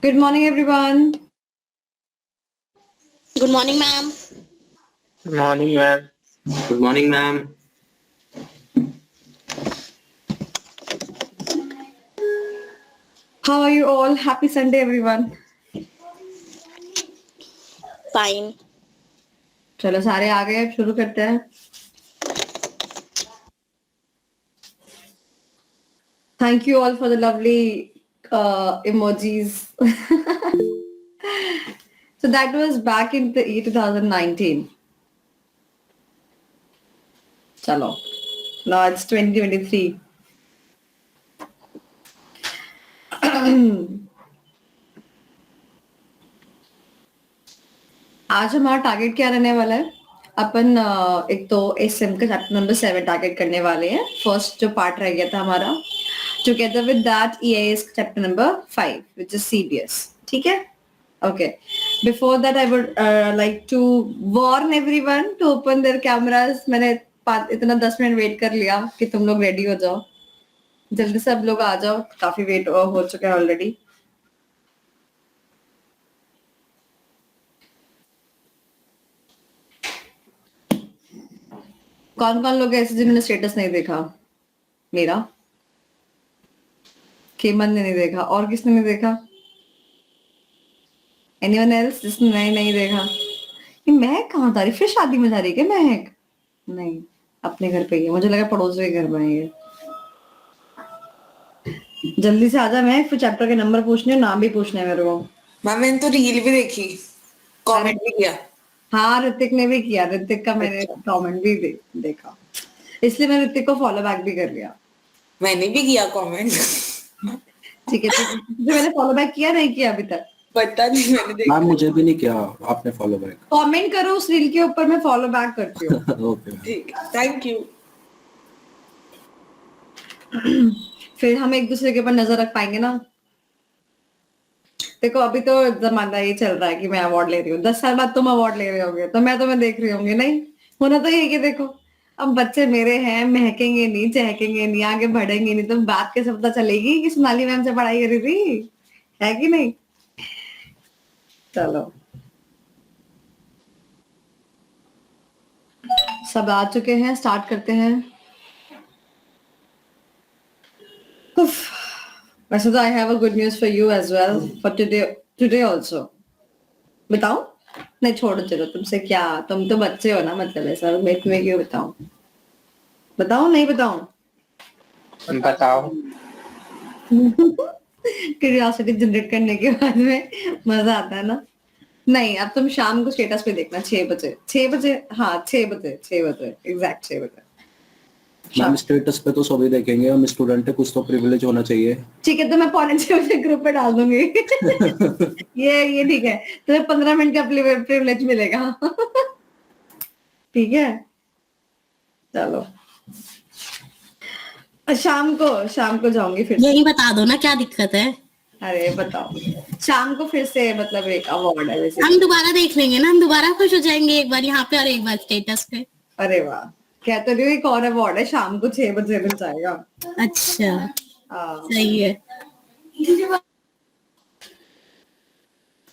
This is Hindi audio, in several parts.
Good morning, everyone. Good morning, ma'am. Good morning, ma'am. Good morning, ma'am. How are you all? Happy Sunday, everyone. Fine. चलो सारे आ गए, अब शुरू करते हैं. Thank you all for the lovely emojis. So that was back in the year 2019. Chalo. Now it's 2023. आज हमारा टारगेट क्या रहने वाला है? अपन एक तो एसएम का चैप्टर नंबर 7 टारगेट करने वाले हैं. फर्स्ट जो पार्ट रह गया था हमारा, together with that EIS chapter number 5, which is CBS. ठीक है? Okay. Before that, I would like to warn everyone to open their cameras. मैंने इतना 10 मिनट वेट कर लिया कि तुम लोग रेडी हो जाओ. जल्दी से अब लोग आ जाओ, काफी वेट हो चुका है ऑलरेडी. कौन कौन लोग ऐसे जिन्होंने स्टेटस नहीं देखा मेरा? केमन ने नहीं देखा, और किसने नहीं देखा? एनीवन एल्स जिसने नहीं देखा? ये महक कहाँ जा रही? फिर शादी में जा रही है क्या महक? नहीं, अपने घर पे ही है. मुझे लगा पड़ोस के घर में है ये. जल्दी से आजा महक, फिर चैप्टर के नंबर पूछने, नाम भी पूछने हैं मेरे को. मैम मैंने तो रील भी देखी, कमेंट भी किया. हाँ, ऋतिक ने भी किया. ऋतिक का मैंने कमेंट भी देखा, इसलिए मैंने ऋतिक को फॉलो बैक भी कर लिया. मैंने भी किया कमेंट. ठीक है, जो मैंने फॉलो बैक किया नहीं किया अभी तक. पता नहीं, मैंने देखा. मैम मुझे भी नहीं किया आपने फॉलो बैक. कमेंट करो उस रील के ऊपर, मैं फॉलो बैक करती हूँ. ओके. ठीक है, थैंक यू. फिर हम एक दूसरे के ऊपर नजर रख पाएंगे ना. देखो अभी तो जमाना ये चल रहा है कि मैं अवार्ड ले रही हूँ. 10 साल बाद तुम अवार्ड ले रहे होगे तो मैं तुम्हें देख रही होंगी. नहीं होना तो ये कि देखो अब बच्चे मेरे हैं, महकेंगे नहीं, चहकेंगे नहीं, आगे बढ़ेंगे नहीं, तो बात कैसे पता चलेगी कि सोनाली मैम से पढ़ाई करी थी, है कि नहीं? चलो सब आ चुके हैं, स्टार्ट करते हैं. उफ, वैसे तो I have a good news for you as well for today also. बताऊं? नहीं छोड़ो, चलो तुमसे क्या, तुम तो बच्चे हो ना, मतलब ऐसा मैं तुम्हें क्यों बताऊं? बताऊं नहीं बताऊं? बताओ. क्यूरियोसिटी जनरेट करने के बाद में मजा आता है ना. नहीं, अब तुम शाम को स्टेटस पे देखना 6 बजे. 6 बजे, हाँ 6 बजे, 6 बजे एग्जैक्ट 6 बजे. मैम स्टेटस पे तो सभी देखेंगे, हम स्टूडेंट है, कुछ तो प्रिविलेज होना चाहिए. ठीक है, तो मैं 5:45 ग्रुप पे डाल दूंगी. ये ठीक है, तुम्हें 15 मिनट का प्रिविलेज मिलेगा. ठीक है, चलो शाम को जाऊंगी फिर से. यही बता दो ना, क्या दिक्कत है? अरे बताओ, शाम को फिर से मतलब एक अवार्ड है वैसे. हम दोबारा देख लेंगे ना, हम दोबारा खुश हो जाएंगे, एक बार यहाँ पे और एक बार स्टेटस पे. अरे वाह, कहते रही एक और अवार्ड है, शाम को 6 बजे मिल जाएगा. अच्छा, हाँ सही है.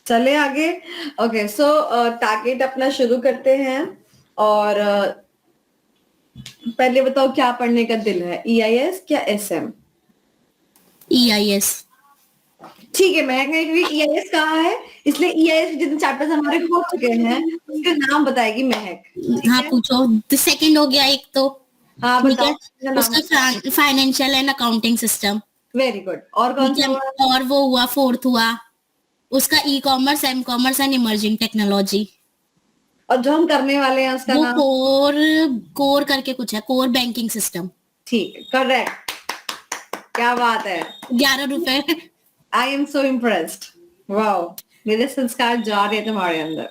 चले आगे. ओके, सो टारगेट अपना शुरू करते हैं. और पहले बताओ क्या पढ़ने का दिल है, EIS क्या SM? EIS. ठीक है, मैं EIS कहाँ है, इसलिए EIS के जितने चैप्टर्स हमारे हो चुके हैं उसका नाम बताएगी महक. हाँ पूछो. तो सेकंड हो गया एक तो. हाँ ठीक है, बताओ. उसका financial and accounting system. Very good. और कौन सा हुआ? और वो हुआ, फोर्थ हुआ उसका e commerce, M commerce and emerging technology. और जो हम करने वाले हैं उसका वो नाम कोर करके कुछ है, कोर बैंकिंग सिस्टम. ठीक है, करेक्ट. क्या बात है, 11 रुपए. I am so impressed. Wow, मेरे संस्कार जा रहे हैं तुम्हारे अंदर.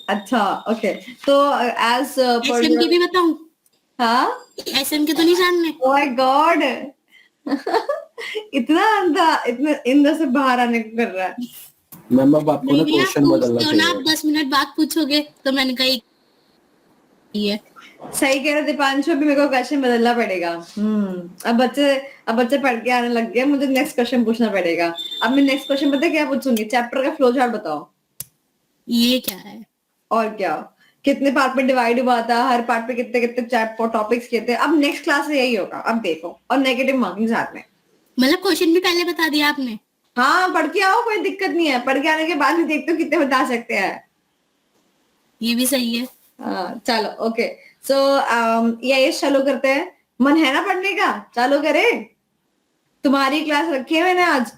अच्छा ओके, तो एज पर एसएम की भी बताऊं? हाँ, एसएम के तो नहीं जानने. Oh my God. इतना अंधा, इतना इंदर से बाहर आने को कर रहा है. मैम अब आपको ना क्वेश्चन बदलना तो ना आप चाहिए. 10 मिनट बाद पूछोगे तो मैंने कहा ये सही कह रहे दीपांशु, अभी मेरे को क्वेश्चन बदलना पड़ेगा। अब बच्चे पढ़ के आने लग गए, मुझे नेक्स्ट क्वेश्चन पूछना पड़ेगा। अब मैं नेक्स्ट क्वेश्चन पता है क्या पूछूंगी, चैप्टर का फ्लो चार्ट बताओ। ये क्या है? और क्या, कितने पार्ट में डिवाइड हुआ था, हर पार्ट पे कितने कितने टॉपिक्स किए थे। अब नेक्स्ट क्लास में यही होगा, अब देखो, और नेगेटिव मार्किंग साथ में। मतलब क्वेश्चन भी पहले बता दिया आपने? हाँ, पढ़ के आओ, कोई दिक्कत नहीं है, पढ़ के आने के बाद भी देखते हो कितने बता सकते हैं। ये भी सही है। चलो ओके, सो ये चालू करते हैं। मन है ना पढ़ने का, चालू करें। तुम्हारी क्लास रखी है मैंने आज,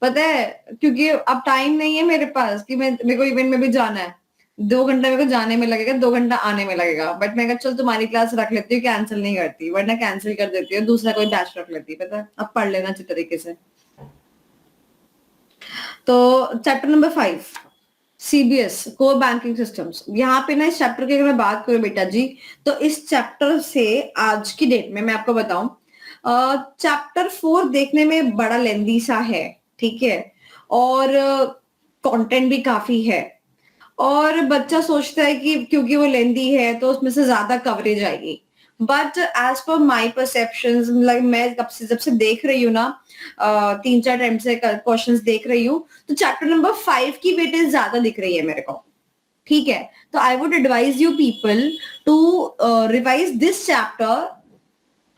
पता है, क्योंकि अब टाइम नहीं है मेरे पास कि मेरे को इवेंट में भी जाना है। 2 घंटा मेरे को जाने में लगेगा, 2 घंटा आने में लगेगा, बट मैं कहा चल तुम्हारी क्लास रख लेती हूँ, कैंसिल नहीं करती, वरना कैंसिल कर देती हूँ, दूसरा कोई बैच रख लेती, पता है। अब पढ़ लेना अच्छी तरीके से। तो chapter number 5, CBS core banking systems. यहाँ पे ना इस चैप्टर की अगर मैं बात करूं बेटा जी, तो इस चैप्टर से आज की डेट में मैं आपको बताऊं, चैप्टर 4 देखने में बड़ा लेंदी सा है, ठीक है, और कंटेंट भी काफी है, और बच्चा सोचता है कि क्योंकि वो लेंदी है तो उसमें से ज्यादा कवरेज आएगी। But as per my perception, like मैं जब से देख रही हूँ ना, 3-4 टाइम से क्वेश्चंस देख रही हूँ, तो चैप्टर नंबर 5 की वेटेज ज्यादा दिख रही है मेरे को, ठीक है। तो I would advise you people to revise this chapter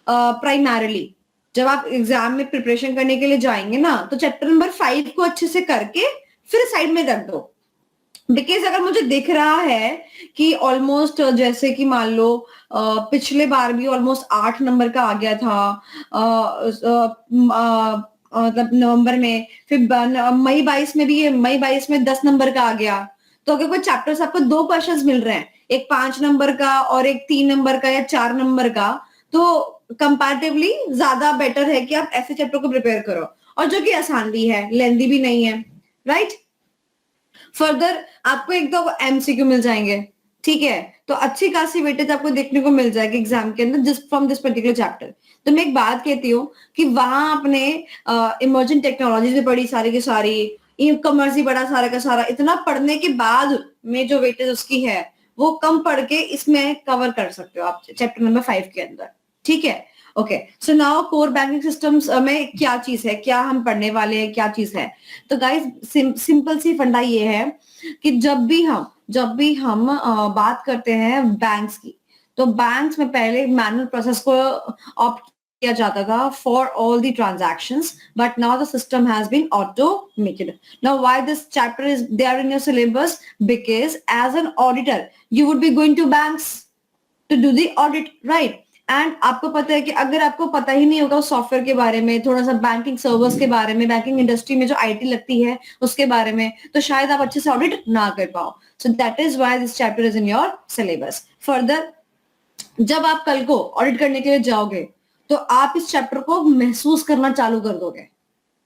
primarily. जब आप एग्जाम में प्रिपरेशन करने के लिए जाएंगे ना, तो चैप्टर नंबर 5 को अच्छे से करके फिर साइड में रख दो। बिकॉज अगर मुझे दिख रहा है कि ऑलमोस्ट जैसे कि मान लो पिछले बार भी ऑलमोस्ट 8 नंबर का आ गया था, मतलब नवंबर में, फिर मई 22 में भी, मई 22 में 10 नंबर का आ गया। तो अगर कोई चैप्टर से आपको 2 क्वेश्चंस मिल रहे हैं, एक 5 नंबर का और एक 3 नंबर का या 4 नंबर का, तो कंपैरेटिवली ज्यादा बेटर है कि आप ऐसे चैप्टर को प्रिपेयर करो, और जो कि आसान भी है, लेंदी भी नहीं है, राइट। फर्दर आपको एक दो एमसीक्यू मिल जाएंगे, ठीक है, तो अच्छी खासी वेटेज आपको देखने को मिल जाएगी एग्जाम के अंदर जिस फ्रॉम दिस पर्टिकुलर चैप्टर। तो मैं एक बात कहती हूँ कि वहां आपने इमर्जिंग टेक्नोलॉजी भी पढ़ी सारी की सारी, ई कॉमर्स भी पढ़ा सारा का सारा, इतना पढ़ने के बाद में जो वेटेज उसकी है वो कम पढ़ के इसमें कवर कर सकते हो आप चैप्टर नंबर 5 के अंदर, ठीक है। Okay, so now core banking systems में क्या चीज है, क्या हम पढ़ने वाले हैं, क्या चीज है। तो गाइस सिंपल सी फंडा ये है कि जब भी हम बात करते हैं बैंक्स की, तो बैंक्स में पहले मैनुअल प्रोसेस को ऑप्ट किया जाता था for all the transactions, but now the system has been automated. Now why this chapter is there in your syllabus, because as an auditor you would be going to banks to do the audit, right. And आपको पता है कि अगर आपको पता ही नहीं होगा सॉफ्टवेयर के बारे में, थोड़ा सा बैंकिंग सर्वर्स के बारे में, बैंकिंग इंडस्ट्री में जो आईटी लगती है उसके बारे में, तो शायद आप अच्छे से ऑडिट ना कर पाओ। So that is why this chapter is in your syllabus. Further जब आप कल को ऑडिट करने के लिए जाओगे तो आप इस चैप्टर को महसूस करना चालू कर दोगे,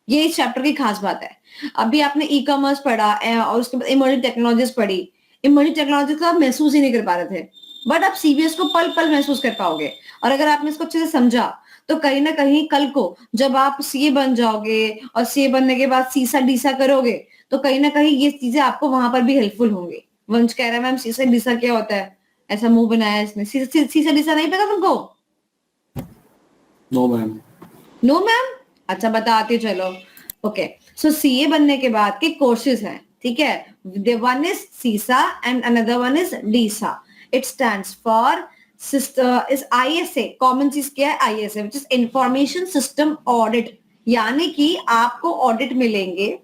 ये इस चैप्टर की खास बात है। अभी आपने ई कॉमर्स पढ़ा और उसके बाद इमर्जिंग टेक्नोलॉजीज पढ़ी, इमर्जिंग टेक्नोलॉजीज को आप महसूस ही नहीं कर पा रहे थे, बट आप सीबीएस को पल पल महसूस कर पाओगे। और अगर आपने इसको अच्छे से समझा तो कहीं ना कहीं कल को जब आप सीए बन जाओगे और सीए बनने के बाद सीसा डीसा करोगे, तो कहीं ना कहीं ये चीजें आपको वहां पर भी हेल्पफुल होंगी। वंश कह रहा है मैम सीसा डीसा क्या होता है, ऐसा मुंह बनाया इसने, सीसा डीसा नहीं पता तुमको? No ma'am. नो मैम, अच्छा बताती चलो। ओके, सो सीए बनने के बाद के कोर्सेज हैं, ठीक है। वन इज सीसा and another one is Deesa. It stands for is ISA. Common चीज क्या है? ISA, which is information system audit. यानी कि आपको ऑडिट मिलेंगे,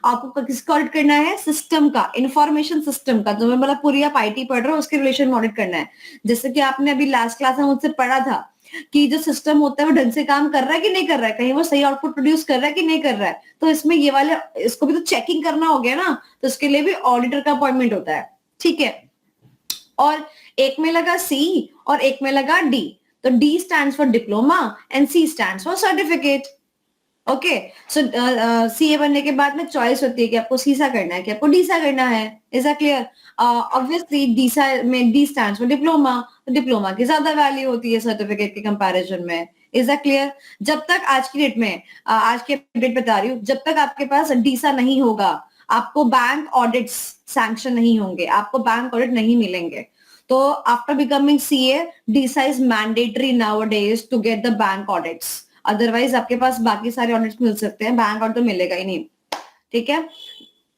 आपको किसका ऑडिट करना है? सिस्टम का, इंफॉर्मेशन सिस्टम का। जो मैं मतलब पूरी आप आईटी पढ़ रहे हो उसके रिलेशन में ऑडिट करना है। जैसे कि आपने अभी लास्ट क्लास में मुझसे पढ़ा था कि जो सिस्टम होता है वो ढंग से काम कर रहा है कि नहीं कर रहा है, कहीं वो सही आउटपुट प्रोड्यूस कर रहा है कि नहीं कर रहा है। तो इसमें ये वाले, इसको भी तो चेकिंग करना हो गया ना, तो इसके लिए भी ऑडिटर का अपॉइंटमेंट होता है, ठीक है। और एक में लगा सी और एक में लगा डी, तो D stands for diploma and C stands for certificate. Okay, so CA बनने के बाद में चॉइस होती है कि आपको सीसा करना है कि आपको डीसा करना है। Is that clear? ऑब्वियसली डीसा में डी स्टैंड्स फॉर डिप्लोमा, तो डिप्लोमा की ज्यादा वैल्यू होती है सर्टिफिकेट के कंपैरिजन में। Is that clear? जब तक आज की डेट में, आज के डेट बता रही हूँ, जब तक आपके पास डीसा नहीं होगा, आपको बैंक ऑडिट्स सैंक्शन नहीं होंगे, आपको बैंक ऑडिट नहीं मिलेंगे। तो after becoming CA, DISA is mandatory nowadays to get the bank audits, otherwise आपके पास बाकी सारे ऑडिट्स मिल सकते हैं, बैंक ऑडिट तो मिलेगा ही नहीं, ठीक है।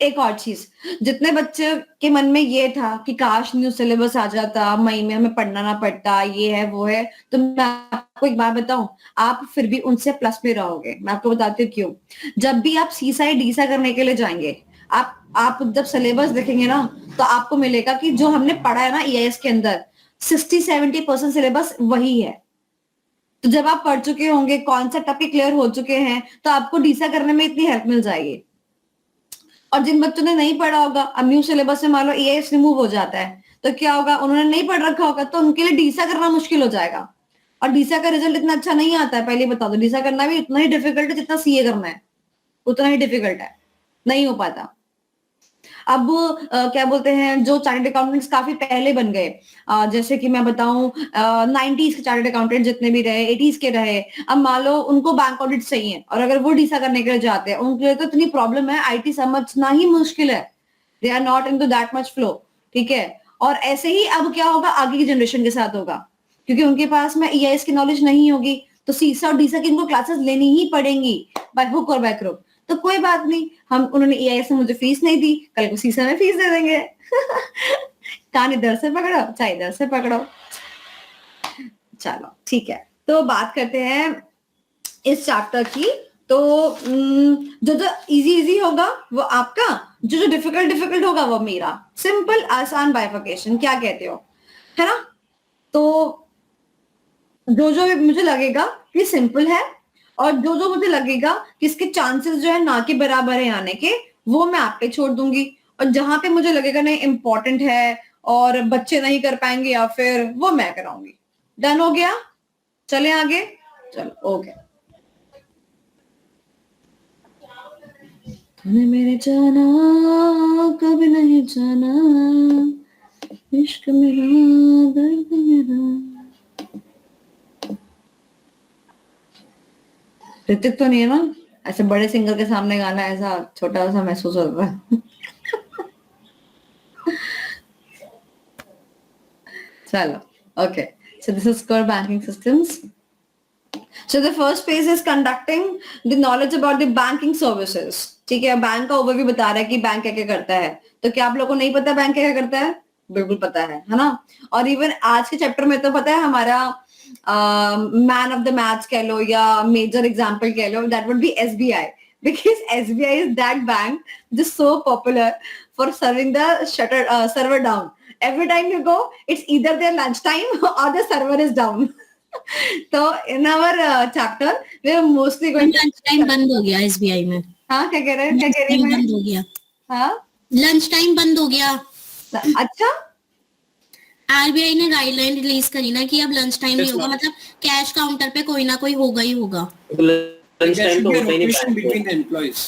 एक और चीज, जितने बच्चे के मन में ये था कि काश न्यू सिलेबस आ जाता, मई में हमें पढ़ना ना पड़ता, ये है वो है, तो मैं आपको एक बात बताऊं, आप फिर भी उनसे प्लस में रहोगे। मैं आपको बताती हूँ क्यों। जब भी आप सीसा डीसा करने के लिए जाएंगे, आप जब सिलेबस देखेंगे ना, तो आपको मिलेगा कि जो हमने पढ़ा है ना ईआईएस के अंदर 60-70% सिलेबस वही है। तो जब आप पढ़ चुके होंगे, कॉन्सेप्ट आपके क्लियर हो चुके हैं, तो आपको डीसा करने में इतनी हेल्प मिल जाएगी। और जिन बच्चों ने नहीं पढ़ा होगा, अब न्यू सिलेबस से मान लो ईआईएस रिमूव हो जाता है, तो क्या होगा, उन्होंने नहीं पढ़ रखा होगा, तो उनके लिए डीसा करना मुश्किल हो जाएगा। और डीसा का रिजल्ट इतना अच्छा नहीं आता है, पहले बता दो। डीसा करना भी उतना ही डिफिकल्ट है जितना सीए करना है, उतना ही डिफिकल्ट है, नहीं हो पाता। अब क्या बोलते हैं, जो चार्टर्ड अकाउंटेंट्स काफी पहले बन गए, जैसे कि मैं बताऊं 90s के चार्टर्ड अकाउंटेंट जितने भी रहे, 80s के रहे, अब मान लो उनको बैंक ऑडिट चाहिए, और अगर वो डीसा करने के लिए जाते हैं, उनके लिए तो इतनी प्रॉब्लम है, आईटी समझना ही मुश्किल है, they are not into that much flow, ठीक है। और ऐसे ही अब क्या होगा, आगे की जनरेशन के साथ होगा, क्योंकि उनके पास में ईआईएस की नॉलेज नहीं होगी, तो सीसा और डीसा की इनको क्लासेस लेनी ही पड़ेंगी, बाय हुक और बाय क्रुक। तो कोई बात नहीं, हम उन्होंने ईआईएस में मुझे फीस नहीं दी, कल को सीसा में फीस दे देंगे। कान इधर से पकड़ो, चाहे इधर से पकड़ो। चलो ठीक है, तो बात करते हैं इस चैप्टर की। तो जो जो इजी होगा वो आपका, जो जो डिफिकल्ट होगा वो मेरा। सिंपल आसान बाइफर्केशन, क्या कहते हो, है ना। तो जो जो मुझे लगेगा कि सिंपल है, और जो जो मुझे लगेगा कि इसके चांसेस जो है ना के बराबर है आने के, वो मैं आप पे छोड़ दूंगी। और जहां पे मुझे लगेगा नहीं इंपॉर्टेंट है और बच्चे नहीं कर पाएंगे या फिर, वो मैं कराऊंगी। डन हो गया, चले आगे, चलो ओके। तूने मेरे जाना कभी नहीं जाना, इश्क मेरा दर्द मेरा। ऋतिक तो नहीं है ना, ऐसे बड़े सिंगर के सामने गाना ऐसा छोटा सा महसूस होता है। चलो okay, so this is core banking systems. So the first phase is conducting the knowledge about the banking services. ठीक है, बैंक का ओवरव्यू बता रहा है कि बैंक क्या क्या करता है। तो क्या आप लोगों को नहीं पता बैंक क्या क्या करता है? बिल्कुल पता है ना। और इवन आज के चैप्टर में तो पता है हमारा मैन ऑफ द मैथ्स कह लो या मेजर एग्जाम्पल कह लो, that would be SBI, because SBI is that bank just so popular for serving the server down. Every time you go, it's either their lunchtime or the server is down. तो in our chapter we are mostly going lunch time बंद हो गया एसबीआई में। हाँ क्या कह रहे हैं, क्या कह रही है? बंद हो गया, हाँ लंच टाइम बंद हो गया। अच्छा, आरबीआई ने गाइडलाइन रिलीज करी ना कि अब लंच टाइम नहीं होगा, मतलब कैश काउंटर पे कोई ना कोई होगा ही होगा। लंच टाइम तो होता ही नहीं between the employees.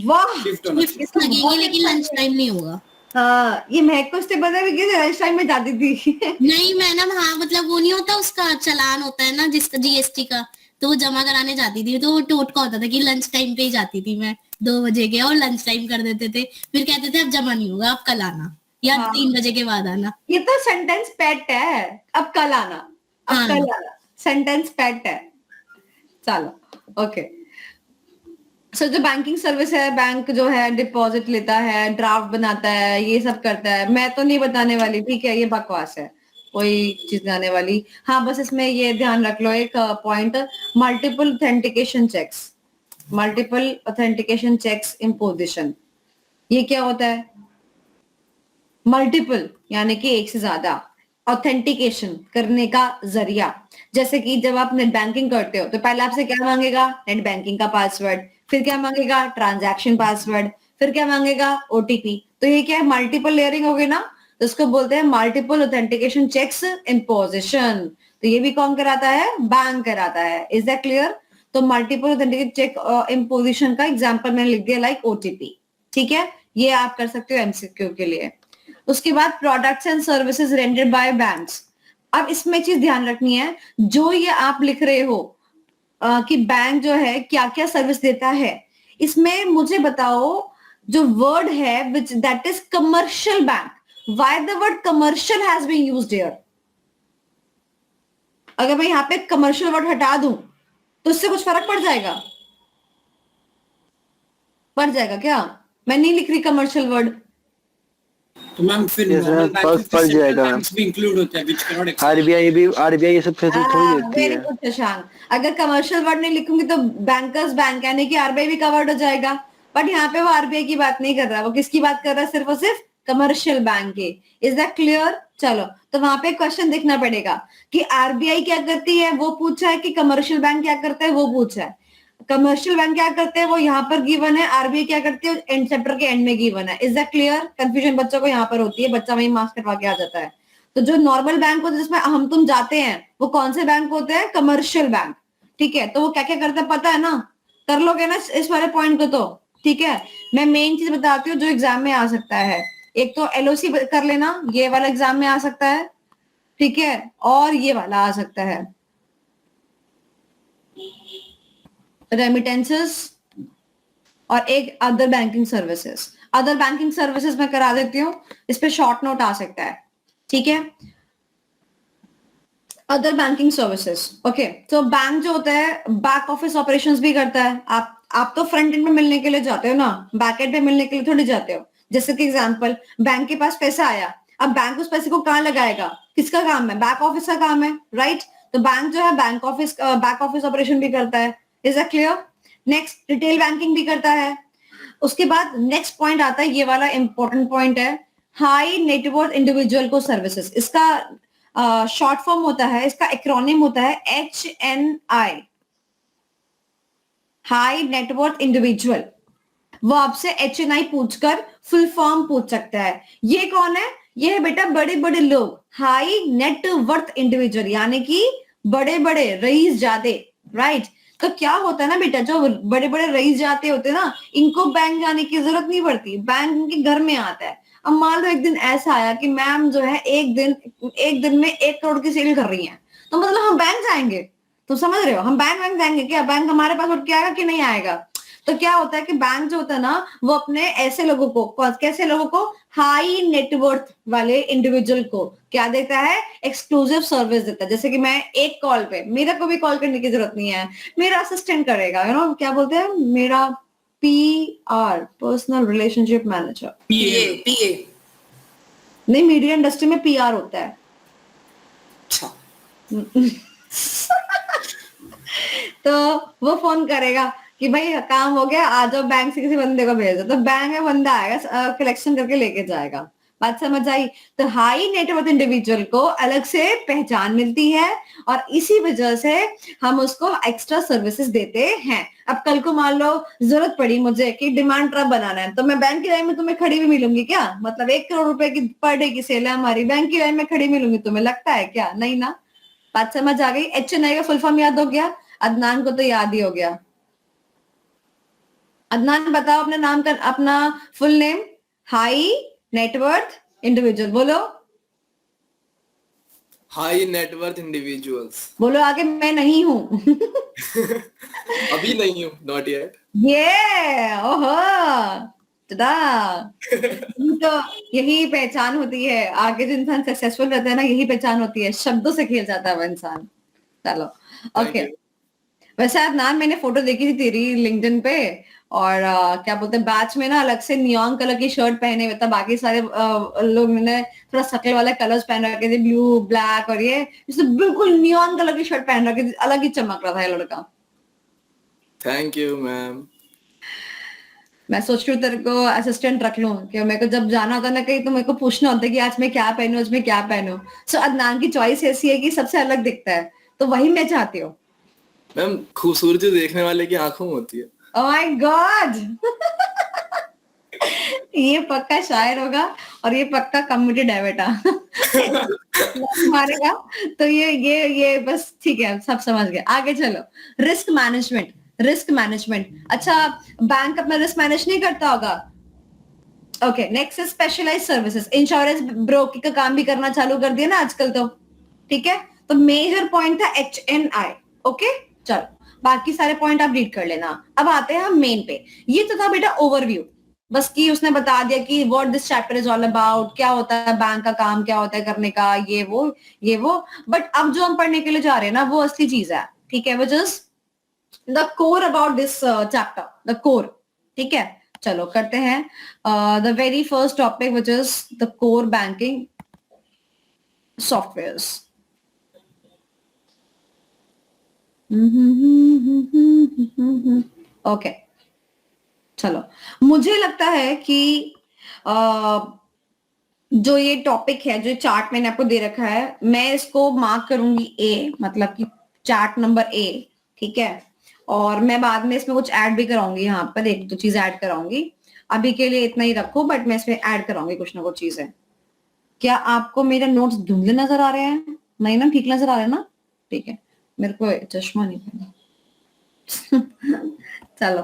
वाह, Shift होना चाहिए। शिफ्ट लगेगी लेकिन लंच टाइम नहीं होगा। हाँ ये महक को इससे पता है कि लंच टाइम में जाती थी। नहीं मैडम, हाँ मतलब वो नहीं होता, उसका चालान होता है ना जिसका जीएसटी का, तो वो जमा कराने जाती थी, तो वो टोट का होता था कि लंच टाइम पे ही जाती थी मैं, 2 बजे के, और लंच टाइम कर देते थे, फिर कहते थे अब जमा नहीं होगा, अब कल आना, या 3 बजे के बाद आना। ये तो सेंटेंस पेट है, अब कल आना, अब हाँ। कल आना, सेंटेंस पेट है। चलो ओके। सो जो बैंकिंग सर्विस है, बैंक जो है डिपॉजिट लेता है, ड्राफ्ट बनाता है, ये सब करता है। मैं तो नहीं बताने वाली, ठीक है, ये बकवास है, कोई चीज आने वाली। हाँ बस इसमें ये ध्यान रख लो एक point, multiple authentication checks, multiple authentication checks imposition. ये क्या होता है? मल्टीपल यानी कि एक से ज्यादा, ऑथेंटिकेशन करने का जरिया। जैसे कि जब आप नेट बैंकिंग करते हो तो पहले आपसे क्या मांगेगा? नेट बैंकिंग का पासवर्ड, फिर क्या मांगेगा? ट्रांजैक्शन पासवर्ड, फिर क्या मांगेगा? ओटीपी। तो ये क्या है? मल्टीपल लेयरिंग हो गई ना, तो इसको बोलते हैं मल्टीपल ऑथेंटिकेशन चेक्स इम्पोजिशन। तो ये भी कौन कराता है? बैंक कराता है। Is that clear? तो मल्टीपल ऑथेंटिकेशन चेक इम्पोजिशन का एग्जाम्पल मैंने लिख दिया लाइक ओटीपी, ठीक है, ये आप कर सकते हो एमसीक्यू के लिए। उसके बाद products and services rendered by banks. अब इसमें चीज ध्यान रखनी है, जो ये आप लिख रहे हो कि बैंक जो है क्या क्या सर्विस देता है, इसमें मुझे बताओ जो वर्ड है which that is commercial bank, why the word commercial has been used here? अगर मैं यहाँ पे कमर्शियल वर्ड हटा दूं तो इससे कुछ फर्क पड़ जाएगा? पड़ जाएगा क्या? मैं नहीं लिख रही कमर्शियल वर्ड। तो मैम फिर Yes, नॉर्मल ma'am, बैंक्स पड़ में जाएगा, सेंट्रल मैम। बैंक्स भी इंक्लूड होते हैं व्हिच कैन नॉट आरबीआई ये सब फैसिलिटी थोड़ी देती वेरी है। गुड शशांक। अगर कमर्शियल वर्ड नहीं लिखूंगी तो बैंकर्स बैंक यानी कि आरबीआई भी कवर्ड हो जाएगा, बट यहाँ पे वो आरबीआई की बात नहीं कर रहा, वो किसकी बात कर रहा है? सिर्फ और सिर्फ कमर्शियल बैंक की। Is that clear? चलो, तो वहां पे क्वेश्चन देखना पड़ेगा कि आरबीआई क्या करती है वो पूछा है कि कमर्शियल बैंक क्या करता है वो पूछा है। कमर्शियल बैंक क्या करते हैं वो यहाँ पर गिवन है, आरबीआई क्या करती है एंड चैप्टर के एंड में गिवन है। Is that clear? कंफ्यूजन बच्चों को यहाँ पर होती है, बच्चा वही मार्क्स कटवा के आ जाता है। तो जो नॉर्मल बैंक होते हैं जिसमें हम तुम जाते हैं वो कौन से बैंक होते हैं? Commercial bank. ठीक है, तो वो क्या क्या करते हैं पता है ना? कर लोगे ना इस वाले पॉइंट को? तो ठीक है, मैं मेन चीज बताती हूँ जो एग्जाम में आ सकता है। एक तो एलओसी कर लेना, ये वाला एग्जाम में आ सकता है, ठीक है, और ये वाला आ सकता है रेमिटेंसेस, और एक other banking services. Other banking services मैं करा देती हूँ, इस पे शॉर्ट नोट आ सकता है। ठीक है, अदर बैंकिंग सर्विसेज। ओके, तो बैंक जो होता है बैक ऑफिस ऑपरेशंस भी करता है। आप तो फ्रंट एंड में मिलने के लिए जाते हो ना, बैक एंड पे मिलने के लिए थोड़ी जाते हो। जैसे कि एग्जांपल, बैंक के पास पैसा आया, अब बैंक उस पैसे को कहाँ लगाएगा? किसका काम है? बैक ऑफिस का काम है, राइट? तो बैंक जो है बैक ऑफिस ऑपरेशन भी करता है। Is that clear? Next, retail banking भी करता है। उसके बाद नेक्स्ट पॉइंट आता है, ये वाला इंपॉर्टेंट पॉइंट है, हाई नेटवर्थ इंडिविजुअल को सर्विसेज। इसका शॉर्ट फॉर्म होता है, इसका एक्रोनिम होता है HNI, हाई नेटवर्थ इंडिविजुअल। वो आपसे HNI पूछकर फुल फॉर्म पूछ सकता है। ये कौन है? ये है बेटा बड़े बड़े लोग, हाई नेटवर्थ इंडिविजुअल, यानी कि बड़े बड़े रईस जादे, राइट? तो क्या होता है ना बेटा, जो बड़े बड़े रईस जाते होते हैं ना, इनको बैंक जाने की जरूरत नहीं पड़ती, बैंक इनके घर में आता है। अब मान लो एक दिन ऐसा आया कि मैम जो है एक दिन में 1 करोड़ की सेल कर रही है, तो मतलब हम बैंक जाएंगे? तो समझ रहे हो, हम बैंक जाएंगे क्या? बैंक हमारे पास उठ के आएगा कि नहीं आएगा? तो क्या होता है कि बैंक जो होता है ना, वो अपने ऐसे लोगों को, कैसे लोगों को? हाई नेटवर्थ वाले इंडिविजुअल को क्या देता है? एक्सक्लूसिव सर्विस देता है। जैसे कि मैं एक कॉल पे, मेरा को भी कॉल करने की जरूरत नहीं है, मेरा असिस्टेंट करेगा, यू नो क्या बोलते हैं, मेरा PR, personal relationship manager. PA नहीं, मीडिया इंडस्ट्री में PR होता है। अच्छा, तो वो फोन करेगा कि भाई काम हो गया, आ जाओ, बैंक से किसी बंदे को भेज दो, तो बैंक में बंदा आएगा, कलेक्शन करके लेके जाएगा। बात समझ आई? तो हाई नेटवर्थ इंडिविजुअल को अलग से पहचान मिलती है और इसी वजह से हम उसको एक्स्ट्रा सर्विसेज देते हैं। अब कल को मान लो जरूरत पड़ी मुझे कि डिमांड ड्राफ्ट बनाना है, तो मैं बैंक की लाइन में तुम्हें खड़ी भी मिलूंगी क्या? मतलब 1 करोड़ रुपए की पर डे की सेल है हमारी, बैंक की लाइन में खड़ी मिलूंगी तुम्हें? लगता है क्या? नहीं ना। बात समझ आ गई? HNI का फुल फॉर्म याद हो गया? अदनान को तो याद ही हो गया। अदनान बताओ अपना नाम का, अपना full name. High net worth individual, बोलो हाई नेटवर्थ इंडिविजुअल्स। बोलो आगे, मैं नहीं हूं। अभी नहीं हूँ, नॉट येट। ये ओहो तो यही पहचान होती है, आगे जो इंसान सक्सेसफुल रहता है ना, यही पहचान होती है, शब्दों से खेल जाता है वो इंसान। चलो ओके। वैसे अदनान, मैंने फोटो देखी थी तेरी लिंक्डइन पे, और क्या बोलते हैं, बैच में ना अलग से नियॉन कलर की शर्ट पहने हुए था, बाकी सारे लोग ने थोड़ा सकल वाले कलर्स पहन रखे थे, ब्लू ब्लैक, और ये बिल्कुल नियॉन कलर की शर्ट पहन रखी थी, अलग ही चमक रहा था ये लड़का। Thank you ma'am. मैं सोच रही हूँ तेरे को असिस्टेंट रख लूं, कि मेरे को जब जाना होता है ना कहीं, तो मेरे को पूछना होता है कि आज मैं क्या पहनूं, आज मैं क्या पहनूं। सो अदनान की चॉइस ऐसी है कि सबसे अलग दिखता है, तो वही मैं चाहती हूँ। मैम, खूबसूरती देखने वाले की आंखों में होती है। Oh my God. ये पक्का शायर होगा और ये पक्का कमिटेड है बेटा। मारेगा तो ये बस ठीक है, सब समझ गए। आगे चलो, रिस्क मैनेजमेंट। रिस्क मैनेजमेंट, अच्छा, बैंक अपना रिस्क मैनेज नहीं करता होगा? Okay, next is specialised services. Insurance broking का काम भी करना चालू कर दिया ना आजकल तो, ठीक है। तो मेजर पॉइंट था HNI। ओके, चलो बाकी सारे पॉइंट आप रीड कर लेना। अब आते हैं हम मेन पे। ये तो था बेटा ओवरव्यू, बस कि उसने बता दिया कि what this chapter is all about, क्या होता है बैंक का काम, क्या होता है करने का, ये वो। बट अब जो हम पढ़ने के लिए जा रहे हैं ना, वो असली चीज है, ठीक है, which is the core about this chapter, the core. ठीक है, चलो करते हैं the very first topic which is the core banking softwares. Okay, चलो, मुझे लगता है कि जो ये टॉपिक है, जो चार्ट मैंने आपको दे रखा है, मैं इसको मार्क करूंगी ए, मतलब कि चार्ट नंबर ए, ठीक है। और मैं बाद में इसमें कुछ ऐड भी कराऊंगी, यहाँ पर एक दो चीज ऐड कराऊंगी, अभी के लिए इतना ही रखो, बट मैं इसमें ऐड कराऊंगी कुछ ना कुछ चीजें। क्या आपको मेरे नोट्स धुंधले नजर आ रहे हैं? नहीं ना, ठीक नजर आ रहे हैं ना? ठीक है, मेरे को चश्मा नहीं पहना। चलो,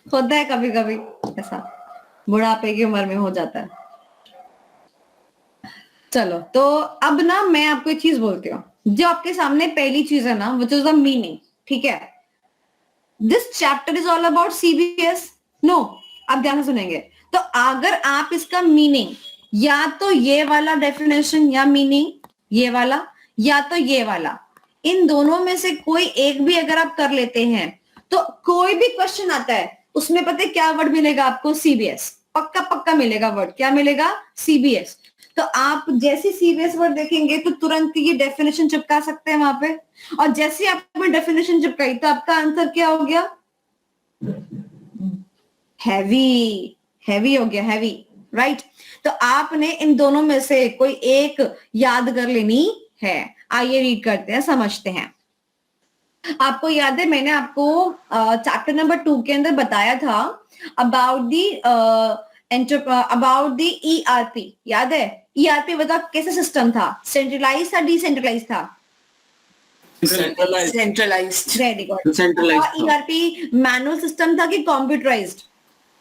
होता है कभी कभी ऐसा, बुढ़ापे की उम्र में हो जाता है। चलो, तो अब ना मैं आपको एक चीज बोलती हूँ, जो आपके सामने पहली चीज है ना, विच इज द मीनिंग, ठीक है। This chapter is all about CBS. No, आप ध्यान से सुनेंगे। तो अगर आप इसका मीनिंग या तो ये वाला डेफिनेशन या मीनिंग ये वाला, या तो ये वाला, इन दोनों में से कोई एक भी अगर आप कर लेते हैं, तो कोई भी क्वेश्चन आता है उसमें पता है क्या वर्ड मिलेगा आपको? सीबीएस। पक्का पक्का मिलेगा वर्ड, क्या मिलेगा? सीबीएस। तो आप जैसे सीबीएस वर्ड देखेंगे तो तुरंत ये डेफिनेशन चिपका सकते हैं वहां पे, और जैसे आपने डेफिनेशन चिपकाई तो आपका आंसर क्या हो गया? हैवी, हैवी हो गया, हैवी, राइट। तो आपने इन दोनों में से कोई एक याद कर लेनी है। आइए रीड करते हैं, समझते हैं। आपको याद है मैंने आपको चैप्टर नंबर 2 के अंदर बताया था अबाउट द ईआरपी, याद है? ईआरपी बता कैसे सिस्टम था, सेंट्रलाइज था, डिसेंट्रलाइज था? सेंट्रलाइज्ड। Very good. Centralized था। ईआरपी मैनुअल सिस्टम था कि कंप्यूटराइज्ड?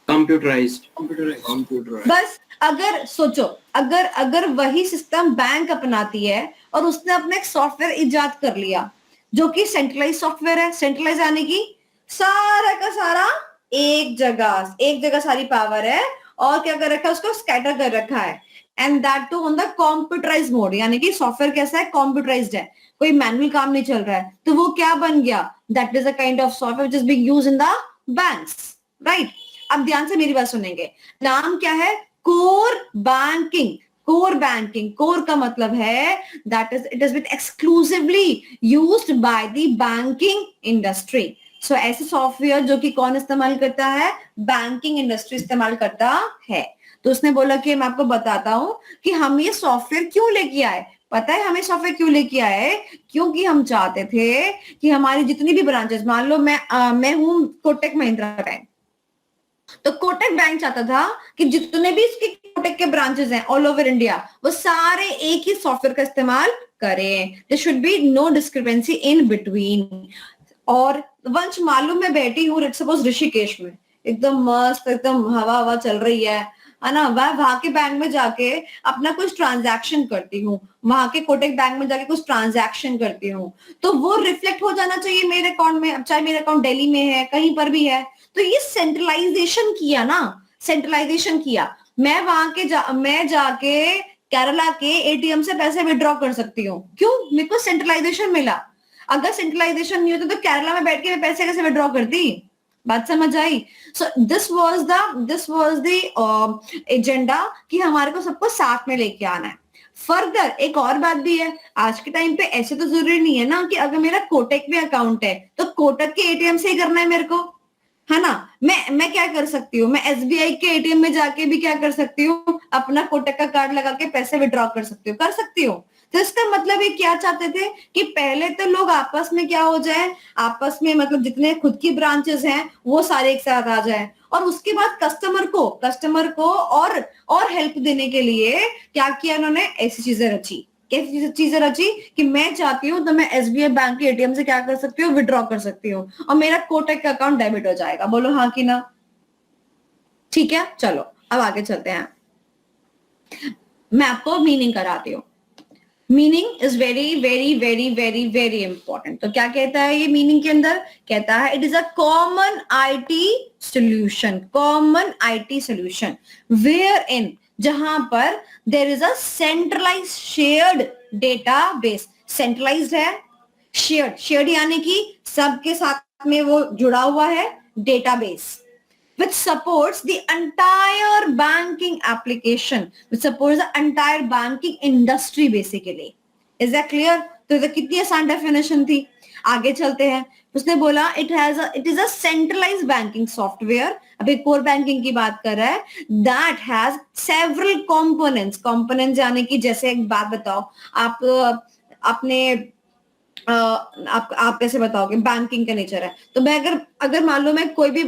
कंप्यूटर बस अगर सोचो, अगर वही सिस्टम बैंक अपनाती है और उसने अपना एक सॉफ्टवेयर इजाद कर लिया जो कि सेंट्रलाइज सॉफ्टवेयर है, सेंट्रलाइज यानी कि सारा का सारा एक जगह सारी पावर है, और क्या कर रखा है? उसको स्कैटर कर रखा है, and that too on the computerised mode, यानी कि सॉफ्टवेयर कैसा है? कंप्यूटराइज्ड है, कोई मैनुअल काम नहीं चल रहा है। तो वो क्या बन गया? That is a kind of software which is being used in the banks, right. अब ध्यान से मेरी बात सुनेंगे। नाम क्या है? Core banking. Core banking, core का मतलब है that is it is been exclusively used by the banking industry. So ऐसे सॉफ्टवेयर जो कि कौन इस्तेमाल करता है? बैंकिंग इंडस्ट्री इस्तेमाल करता है। तो उसने बोला कि मैं आपको बताता हूं कि हम ये सॉफ्टवेयर क्यों लेके आए। पता है हमें सॉफ्टवेयर क्यों लेके आए? क्योंकि हम चाहते थे कि हमारी जितनी भी ब्रांचेस, मान लो मैं हूं कोटक महिंद्रा बैंक, तो कोटक बैंक चाहता था कि जितने भी इसके कोटक के ब्रांचेस हैं ऑल ओवर इंडिया, वो सारे एक ही सॉफ्टवेयर का इस्तेमाल करें। There should be no discrepancy in between. और वंश मालूम मैं बैठी हूँ सपोज ऋषिकेश में, एकदम मस्त, एकदम हवा चल रही है ना, वहां के बैंक में जाके अपना कुछ ट्रांजैक्शन करती हूँ, वहां के कोटक बैंक में जाके कुछ ट्रांजैक्शन करती हूँ, तो वो रिफ्लेक्ट हो जाना चाहिए मेरे अकाउंट में, चाहे मेरा अकाउंट दिल्ली में है, कहीं पर भी है। तो ये सेंट्रलाइजेशन किया ना, सेंट्रलाइजेशन किया। मैं जाके केरला के एटीएम से पैसे विड्रॉ कर सकती हूँ, क्यों? मेरे को सेंट्रलाइजेशन मिला। अगर सेंट्रलाइजेशन नहीं होता तो केरला में बैठ के मैं पैसे कैसे विड्रॉ करती? बात समझ आई? So this was the agenda कि हमारे को सबको साथ में लेके आना है। फर्दर एक और बात भी है, आज के टाइम पे ऐसे तो जरूरी नहीं है ना कि अगर मेरा कोटक में अकाउंट है तो कोटक के एटीएम से ही करना है मेरे को, है ना। मैं क्या कर सकती हूँ? मैं एसबीआई के एटीएम में जाके भी क्या कर सकती हूँ? अपना कोटक का कार्ड लगा के पैसे विड्रॉ कर सकती हूँ। तो इसका मतलब ये क्या चाहते थे कि पहले तो लोग आपस में क्या हो जाए, आपस में मतलब जितने खुद की ब्रांचेस हैं वो सारे एक साथ आ जाए, और उसके बाद कस्टमर को और हेल्प देने के लिए क्या किया उन्होंने? ऐसी चीजें रची। कैसी चीजें रची कि मैं चाहती हूँ तो मैं एसबीआई बैंक के एटीएम से क्या कर सकती हूँ? विड्रॉ कर सकती हूँ, और मेरा कोटक का अकाउंट डेबिट हो जाएगा। बोलो हाँ कि ना? ठीक है, चलो अब आगे चलते हैं, मैं आपको मीनिंग कराती हूँ। Meaning is very very very very very important. तो क्या कहता है ये मीनिंग के अंदर? कहता है it is a common IT solution, common IT solution where in, जहां पर there is a centralise shared database. Centralised है, शेयर्ड, शेयर्ड यानी कि सबके साथ में वो जुड़ा हुआ है, database which supports the entire banking application, which supports the entire banking industry basically. Is that clear? तो ये कितनी आसान डेफिनेशन थी. आगे चलते हैं. उसने बोला it is a centralise banking software. अभी कोर बैंकिंग की बात कर रहा है. दैट हैज सेवरल कंपोनेंट्स यानी कि जैसे एक बात बताओ, आप अपने आप कैसे बताओगे बैंकिंग का नेचर है. तो मैं अगर मान लो मैं कोई भी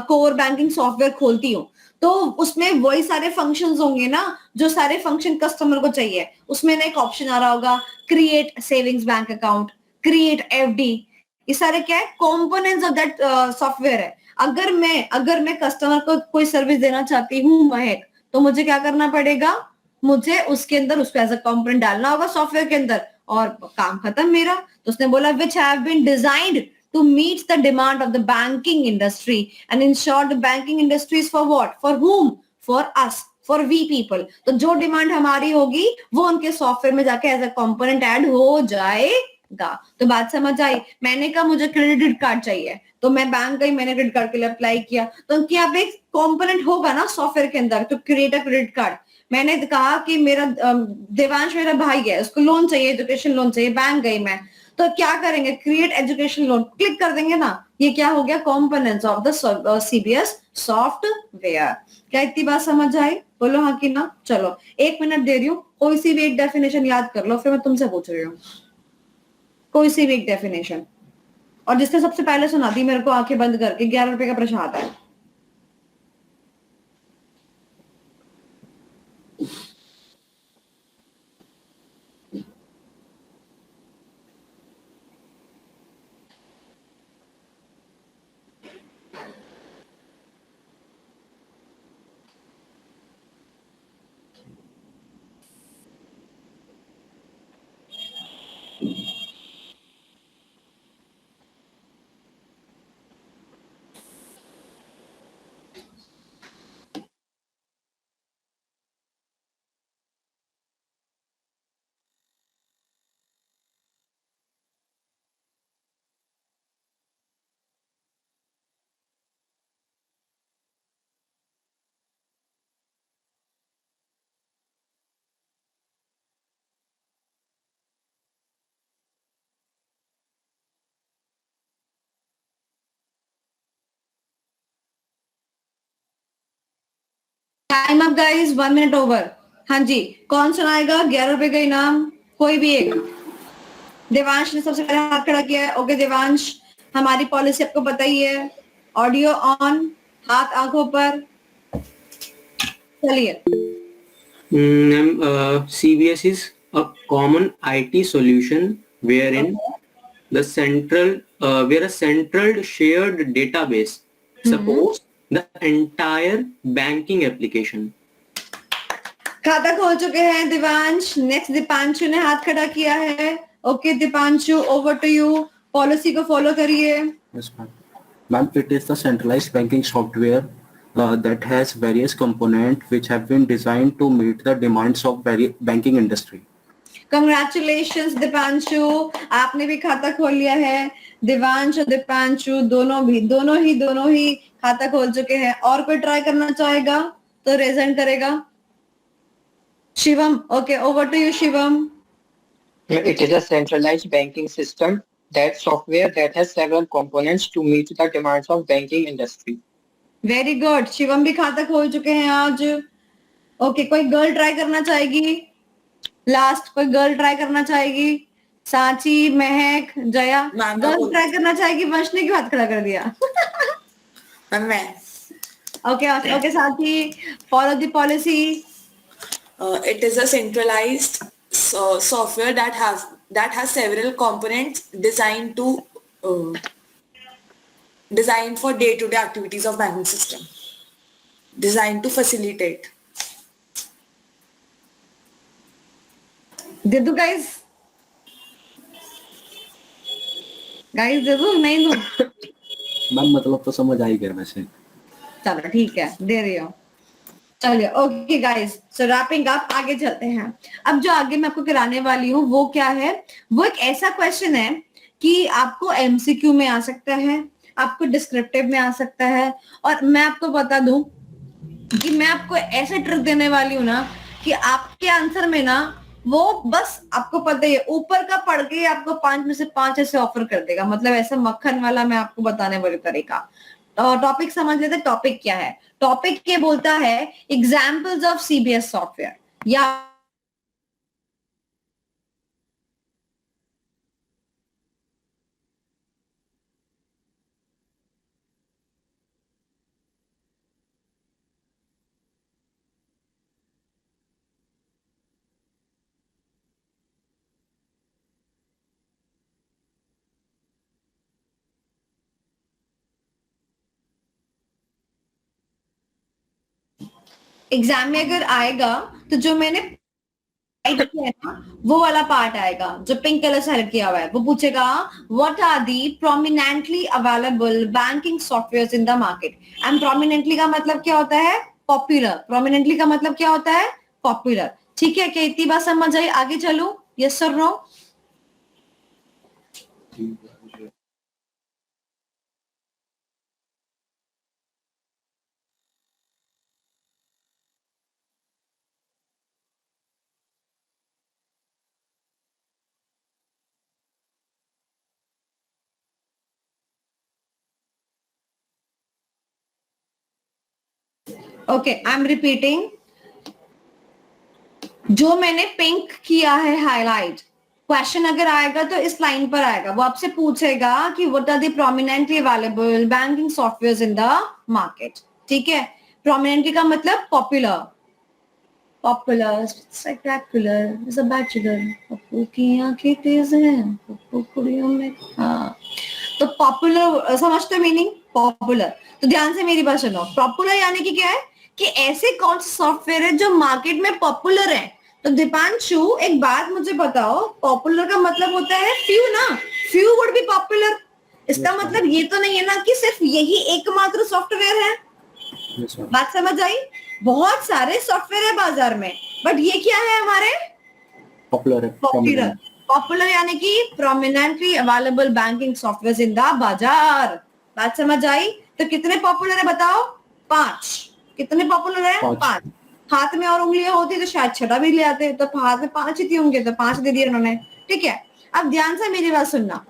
कोर बैंकिंग सॉफ्टवेयर खोलती हूँ, तो उसमें वही सारे फंक्शंस होंगे ना, जो सारे फंक्शन कस्टमर को चाहिए. उसमें ना एक ऑप्शन आ रहा होगा create savings bank account, create FD. ये सारे क्या है? कंपोनेंट्स ऑफ दैट सॉफ्टवेयर है. अगर मैं कस्टमर को कोई सर्विस देना चाहती हूँ महक, तो मुझे क्या करना पड़ेगा? मुझे उसके अंदर उसको एज अ कंपोनेंट डालना होगा सॉफ्टवेयर के अंदर, और काम खत्म मेरा. तो उसने बोला which have been designed to meet the demand of the banking industry and ensure the banking industry is for what? For whom? For us, for we people. तो जो डिमांड हमारी होगी वो उनके सॉफ्टवेयर में जाके एज अ कंपोनेंट ऐड हो जाएगा. तो बात समझ आई. मैंने कहा मुझे क्रेडिट कार्ड चाहिए, तो मैं बैंक गई, मैंने क्रेडिट कार्ड के लिए अप्लाई किया, तो क्या अब एक कंपोनेंट होगा ना सॉफ्टवेयर के अंदर, तो क्रिएट अ क्रेडिट कार्ड. मैंने कहा कि मेरा देवांश मेरा भाई है, उसको लोन चाहिए, एजुकेशन लोन चाहिए, बैंक गई मैं, तो क्या करेंगे? क्रिएट एजुकेशन लोन क्लिक कर देंगे ना. ये क्या हो गया? Components of the CBS software. क्या इतनी बात समझ आई? बोलो हाँ कि ना. चलो 1 मिनट दे रही हूँ, कोई सी भी एक डेफिनेशन याद कर लो, फिर मैं तुमसे पूछ रही हूँ कोई सी भी एक डेफिनेशन. और जिसने सबसे पहले सुना दी मेरे को आंखें बंद करके, 11 रुपए का प्रसाद है. Time up guys, 1 minute over. हाँ जी, कौन सुनाएगा 11 रुपए का इनाम? कोई भी एक. देवांश ने सबसे पहले हाथ खड़ा किया है. ओके देवांश, हमारी पॉलिसी आपको पता ही है. ऑडियो ऑन, हाथ आंखों पर. चलिए. CBS is a common IT solution wherein the where a central shared database supports the entire banking application. खाता खोल चुके हैं दिवांश. नेक्स्ट दीपांशु ने हाथ खड़ा किया है. Okay Deepanshu, over to you. Policy को फॉलो करिए. Yes, ma'am. Ma'am, it is the centralized banking software that has various components which have been designed to meet the demands of banking industry. Congratulations Deepanshu, आपने भी खाता खोल लिया है. दिवांश और दीपांशु दोनों ही खाता खोल चुके हैं. और कोई ट्राई करना चाहेगा तो रेज हैंड करेगा. Shivam, okay over to you Shivam. It is a centralized banking system, that software that has several components to meet the demands of banking industry. Very good. Shivam भी खाता खोल चुके हैं आज. ओके, कोई गर्ल ट्राई करना चाहेगी? लास्ट कोई गर्ल ट्राई करना चाहेगी? सांची, महक, जया गर्ल ट्राई करना चाहेगी? वंश ने क्यों हाथ खड़ा कर दिया? मैं. Okay Sanchi, follow the policy. It is a centralized software that has several components designed for day-to-day activities of banking system, designed to facilitate. दे दो गाइस, गाइस दे दो नहीं दो? मैम मतलब तो समझ आ ही गया वैसे। चलो ठीक है, दे रही हूँ। चलिए ओके गाइस, सो रैपिंग अप, आगे चलते हैं। अब जो आगे मैं आपको कराने वाली हूँ वो क्या है, वो एक ऐसा क्वेश्चन है कि आपको एमसीक्यू में आ सकता है, आपको डिस्क्रिप्टिव में आ सकता है, और मैं आपको बता दूं कि मैं आपको ऐसे ट्रिक देने वाली हूँ ना कि आपके आंसर में ना वो बस आपको पता ही है ऊपर का पढ़ के आपको 5 में से 5 ऐसे ऑफर कर देगा, मतलब ऐसा मक्खन वाला मैं आपको बताने वाली तरीका। तो टॉपिक समझ लेते, टॉपिक क्या है। टॉपिक ये बोलता है एग्जाम्पल्स ऑफ सीबीएस सॉफ्टवेयर, या एग्जाम में अगर आएगा तो जो मैंने highlight किया है ना वो वाला पार्ट आएगा जो पिंक कलर से हाइलाइट किया हुआ है। वो पूछेगा what are the prominently available banking software in the market. And prominently का मतलब क्या होता है, पॉपुलर। प्रोमिनेंटली का मतलब क्या होता है, पॉपुलर। ठीक है, क्या इतनी बात समझ आई? आगे चलो, यस और no? Okay, I am repeating. जो मैंने पिंक किया है हाईलाइट, क्वेश्चन अगर आएगा तो इस लाइन पर आएगा। वो आपसे पूछेगा कि what are the prominently available banking software in the market. ठीक है, प्रोमिनेंटली का मतलब popular, popular, spectacular, is a bachelor, Pappu की आंखें तेज हैं, पप्पू कुड़ियों में। हाँ, तो पॉपुलर समझते मीनिंग, पॉपुलर। तो ध्यान से मेरी बात सुनो, पॉपुलर यानी कि क्या है कि ऐसे कौन से सॉफ्टवेयर है जो मार्केट में पॉपुलर है। तो दीपांशु एक बात मुझे बताओ, पॉपुलर का मतलब होता है फ्यू ना, फ्यू वुड बी पॉपुलर। इसका मतलब ये तो नहीं है ना कि सिर्फ यही एकमात्र सॉफ्टवेयर है। बात समझ आई? बहुत सारे सॉफ्टवेयर है बाजार में, बट ये क्या है हमारे, पॉपुलर है, पॉपुलर। पॉपुलर यानी कि prominently available banking software in the बाजार। बात समझ आई? तो कितने पॉपुलर है बताओ? 5। कितने पॉपुलर है? 5। हाथ में और उंगलियां होती तो शायद 6 भी ले आते, तो हाथ में 5 ही थी होंगे तो 5 दे दिए उन्होंने। ठीक है, अब ध्यान से मेरी बात सुनना,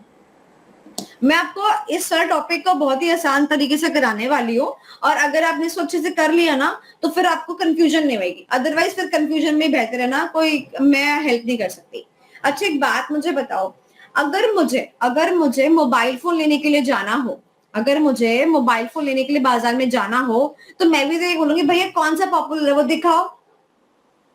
मैं आपको इस सारे टॉपिक को बहुत ही आसान तरीके से कराने वाली हूँ, और अगर आपने इसको अच्छे से कर लिया ना तो फिर आपको कंफ्यूजन नहीं होगी, अदरवाइज फिर कंफ्यूजन में बेहतर है ना, कोई मैं हेल्प नहीं कर सकती। अच्छा एक बात मुझे बताओ, अगर मुझे मोबाइल फोन लेने के लिए जाना हो, अगर मुझे मोबाइल फोन लेने के लिए बाजार में जाना हो, तो मैं भी तो ये बोलूंगी भैया कौन सा पॉपुलर है वो दिखाओ।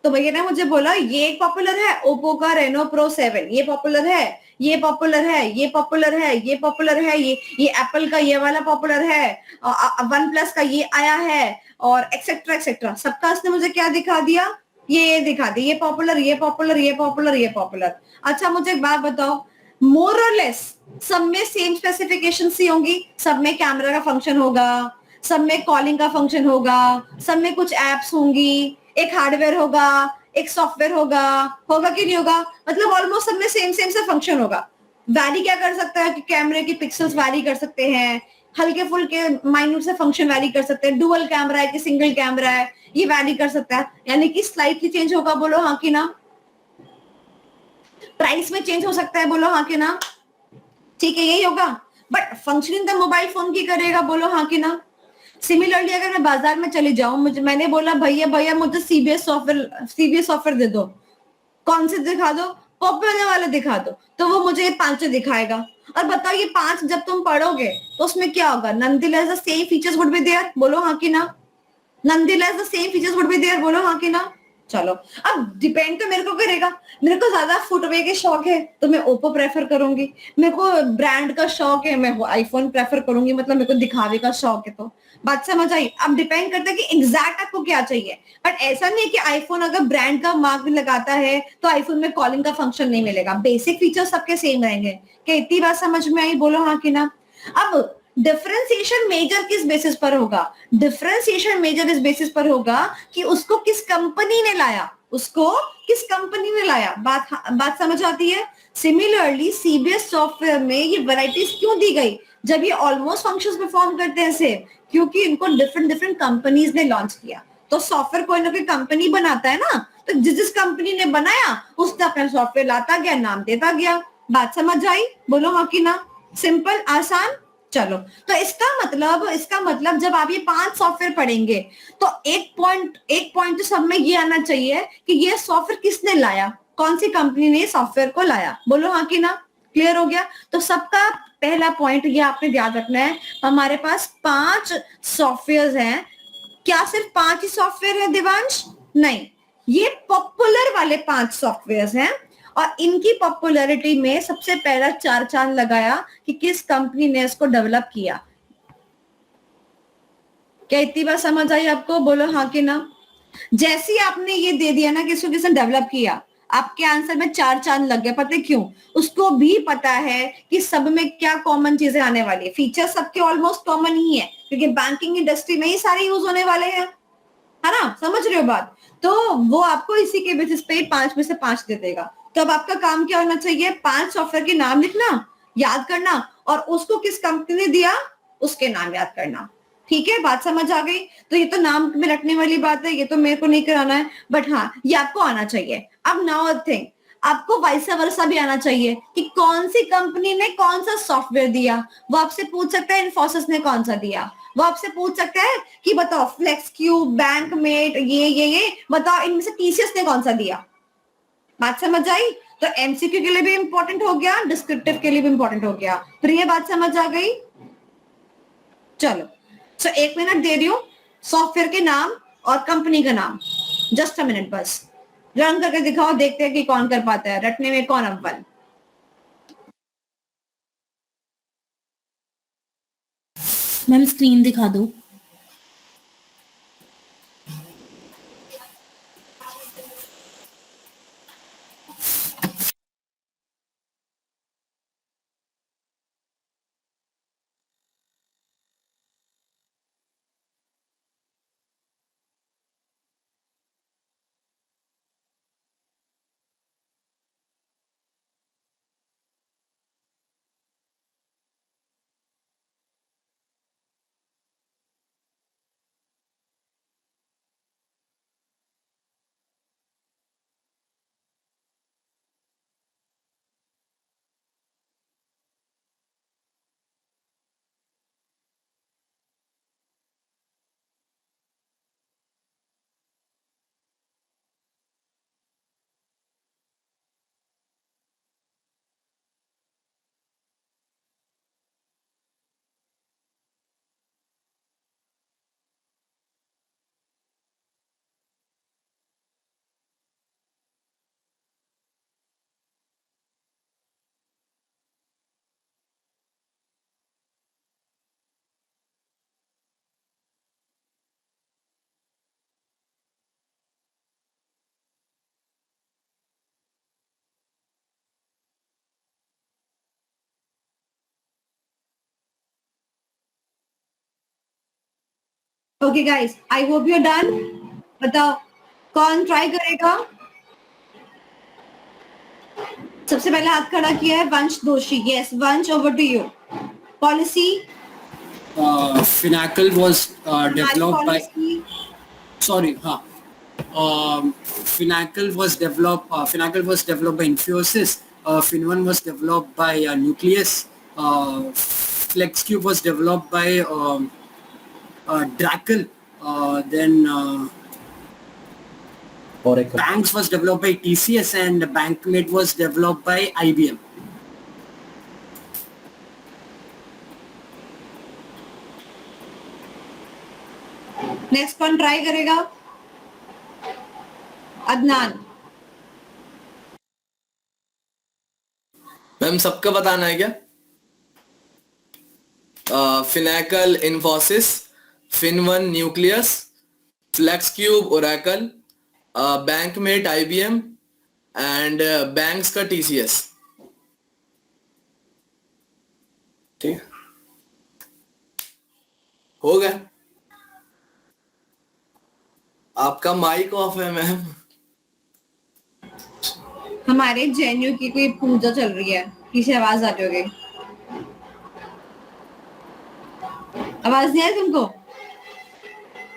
तो भैया ने मुझे बोला ये एक पॉपुलर है ओप्पो का रेनो प्रो 7, ये पॉपुलर है, ये पॉपुलर है, ये पॉपुलर है, ये पॉपुलर है, ये एप्पल का ये वाला पॉपुलर है, वन प्लस का ये आया है, और एक्सेट्रा एक्सेट्रा। सबका उसने मुझे क्या दिखा दिया, ये दिखा दिया, ये पॉपुलर, ये पॉपुलर, ये पॉपुलर, ये पॉपुलर। अच्छा मुझे एक बात बताओ, मोर और लेस सब में सेम स्पेसिफिकेशन सी होंगी, सब में कैमरा का फंक्शन होगा, सब में कॉलिंग का फंक्शन होगा, सब में कुछ एप्स होंगी, एक हार्डवेयर होगा, एक सॉफ्टवेयर होगा कि नहीं होगा? मतलब ऑलमोस्ट सब में सेम सेम सा फंक्शन होगा। वैरी क्या कर सकता है कि कैमरे के पिक्सल्स वैरी कर सकते हैं, हल्के फुल्के माइन्यूट से फंक्शन वैरी कर सकते हैं, डुअल कैमरा है कि सिंगल कैमरा है ये वैरी कर सकता है, यानी कि स्लाइटली चेंज होगा, बोलो हाँ कि ना? प्राइस में चेंज हो सकता है, बोलो हाँ कि ना? ठीक है, यही होगा, बट फंक्शनिंग तो मोबाइल फोन की करेगा, बोलो हाँ कि ना? सिमिलरली अगर मैं बाजार में चली जाऊं, मैंने बोला भैया मुझे सीबीएस सॉफ्टवेयर दे दो, कौन से दिखा दो, पॉपुलर वाले दिखा दो, तो वो मुझे 5 दिखाएगा। और बताओ ये 5 जब तुम पढ़ोगे तो उसमें क्या होगा, nonetheless the same features would be there, बोलो हाँ कि ना? Nonetheless the same features would be there, बोलो हाँ कि ना? चलो अब डिपेंड तो मेरे को करेगा, मेरे को ज्यादा फुटवेयर के शौक है तो मैं ओप्पो प्रेफर करूंगी, मेरे को ब्रांड का शौक है मैं आईफोन प्रेफर करूंगी, मतलब मेरे को दिखावे का शौक है तो बात समझ आई? अब डिपेंड करता है कि एग्जैक्ट आपको क्या चाहिए, बट ऐसा नहीं है कि आईफोन अगर ब्रांड का मार्क भी लगाता है तो आईफोन में कॉलिंग का फंक्शन नहीं मिलेगा, बेसिक फीचर्स सबके सेम रहेंगे। क्या इतनी बात समझ में आई? बोलो हाँ कि ना। अब डिफरेंशिएशन मेजर किस बेसिस पर होगा? डिफरेंशिएशन मेजर इस बेसिस पर होगा कि उसको किस कंपनी ने लाया, उसको किस कंपनी ने लाया। बात समझ आती है? सिमिलरली सीबीएस सॉफ्टवेयर में ये वैरायटीज क्यों दी गई जब ये ऑलमोस्ट फंक्शंस परफॉर्म करते हैं सेम? क्योंकि इनको डिफरेंट डिफरेंट कंपनीज ने लॉन्च किया। तो सॉफ्टवेयर कोई ना कोई कंपनी बनाता है ना, तो जिस जिस कंपनी ने बनाया उसने अपना सॉफ्टवेयर लाता गया, नाम देता गया। बात समझ आई? बोलो हाँ कि ना। सिंपल, आसान। चलो, तो इसका मतलब जब आप ये 5 सॉफ्टवेयर पढ़ेंगे तो एक पॉइंट तो सब में ये आना चाहिए कि ये सॉफ्टवेयर किसने लाया, कौन सी कंपनी ने सॉफ्टवेयर को लाया। बोलो हाँ कि ना। क्लियर हो गया? तो सबका पहला पॉइंट ये आपने ध्यान रखना है, हमारे पास 5 सॉफ्टवेयर हैं। क्या सिर्फ 5 ही सॉफ्टवेयर है दिवांश? नहीं, ये पॉपुलर वाले 5 सॉफ्टवेयर हैं और इनकी पॉपुलैरिटी में सबसे पहला 4 चांद लगाया कि किस कंपनी ने इसको डेवलप किया। क्या इतनी बात समझ आई आपको? बोलो हाँ कि ना। जैसे ही आपने ये दे दिया ना कि इसको किसने डेवलप किया, आपके आंसर में 4 चांद लग गए। पता है क्यों? उसको भी पता है कि सब में क्या कॉमन चीजें आने वाली है। फीचर सबके ऑलमोस्ट कॉमन ही है क्योंकि बैंकिंग इंडस्ट्री में ही सारे यूज होने वाले हैं, है ना? समझ रहे हो बात? तो वो आपको इसी के बेसिस पे 5 में से 5 दे देगा। तो अब आपका काम क्या होना चाहिए? 5 सॉफ्टवेयर के नाम लिखना, याद करना और उसको किस कंपनी ने दिया उसके नाम याद करना। ठीक है, बात समझ आ गई? तो ये तो नाम में रखने वाली बात है, ये तो मेरे को नहीं कराना है, बट हाँ ये आपको आना चाहिए। अब नाउ थिंग, आपको वाइस वर्सा भी आना चाहिए कि कौन सी कंपनी ने कौन सा सॉफ्टवेयर दिया। वो आपसे पूछ सकता है इन्फोसिस ने कौन सा दिया, वो आपसे पूछ सकता है कि बताओ फ्लेक्स क्यूब, बैंकमेट, ये बताओ इनमें से टीसीएस ने कौन सा दिया। बात समझ आई? तो एमसीक्यू के लिए भी इंपॉर्टेंट हो गया, डिस्क्रिप्टिव के लिए भी इंपॉर्टेंट हो गया। प्रिय बात समझ आ गई? चलो, सो 1 मिनट दे रही हूँ, सॉफ्टवेयर के नाम और कंपनी का नाम, जस्ट अ मिनट बस। रन करके दिखाओ, देखते हैं कि कौन कर पाता है, रटने में कौन अव्वल। मैम स्क्रीन दिखा दो। Okay guys, I hope you done. बताओ कौन ट्राई करेगा? सबसे पहले हाथ खड़ा किया है वंश Doshi. Yes Vansh, over to you. Policy Finacle was developed by. Policy Sorry, Finacle was developed. Finacle was developed by Infosys. Fin1 was developed by Nucleus. FlexCube was developed by Drackle. Then Oracle. Banks was developed by TCS, and Bankmate was developed by IBM. Next कौन ट्राई करेगा? अदनान। मैम सबका बताना है क्या? Finacle, Infosys, FinOne Nucleus, FlexCube Oracle, BankMate IBM and banks का TCS। ठीक हो गया। आपका माइक ऑफ है मैम। हमारे जेएनयू की कोई पूजा चल रही है, पीछे आवाज आ रही होगी। आवाज नहीं आई तुमको?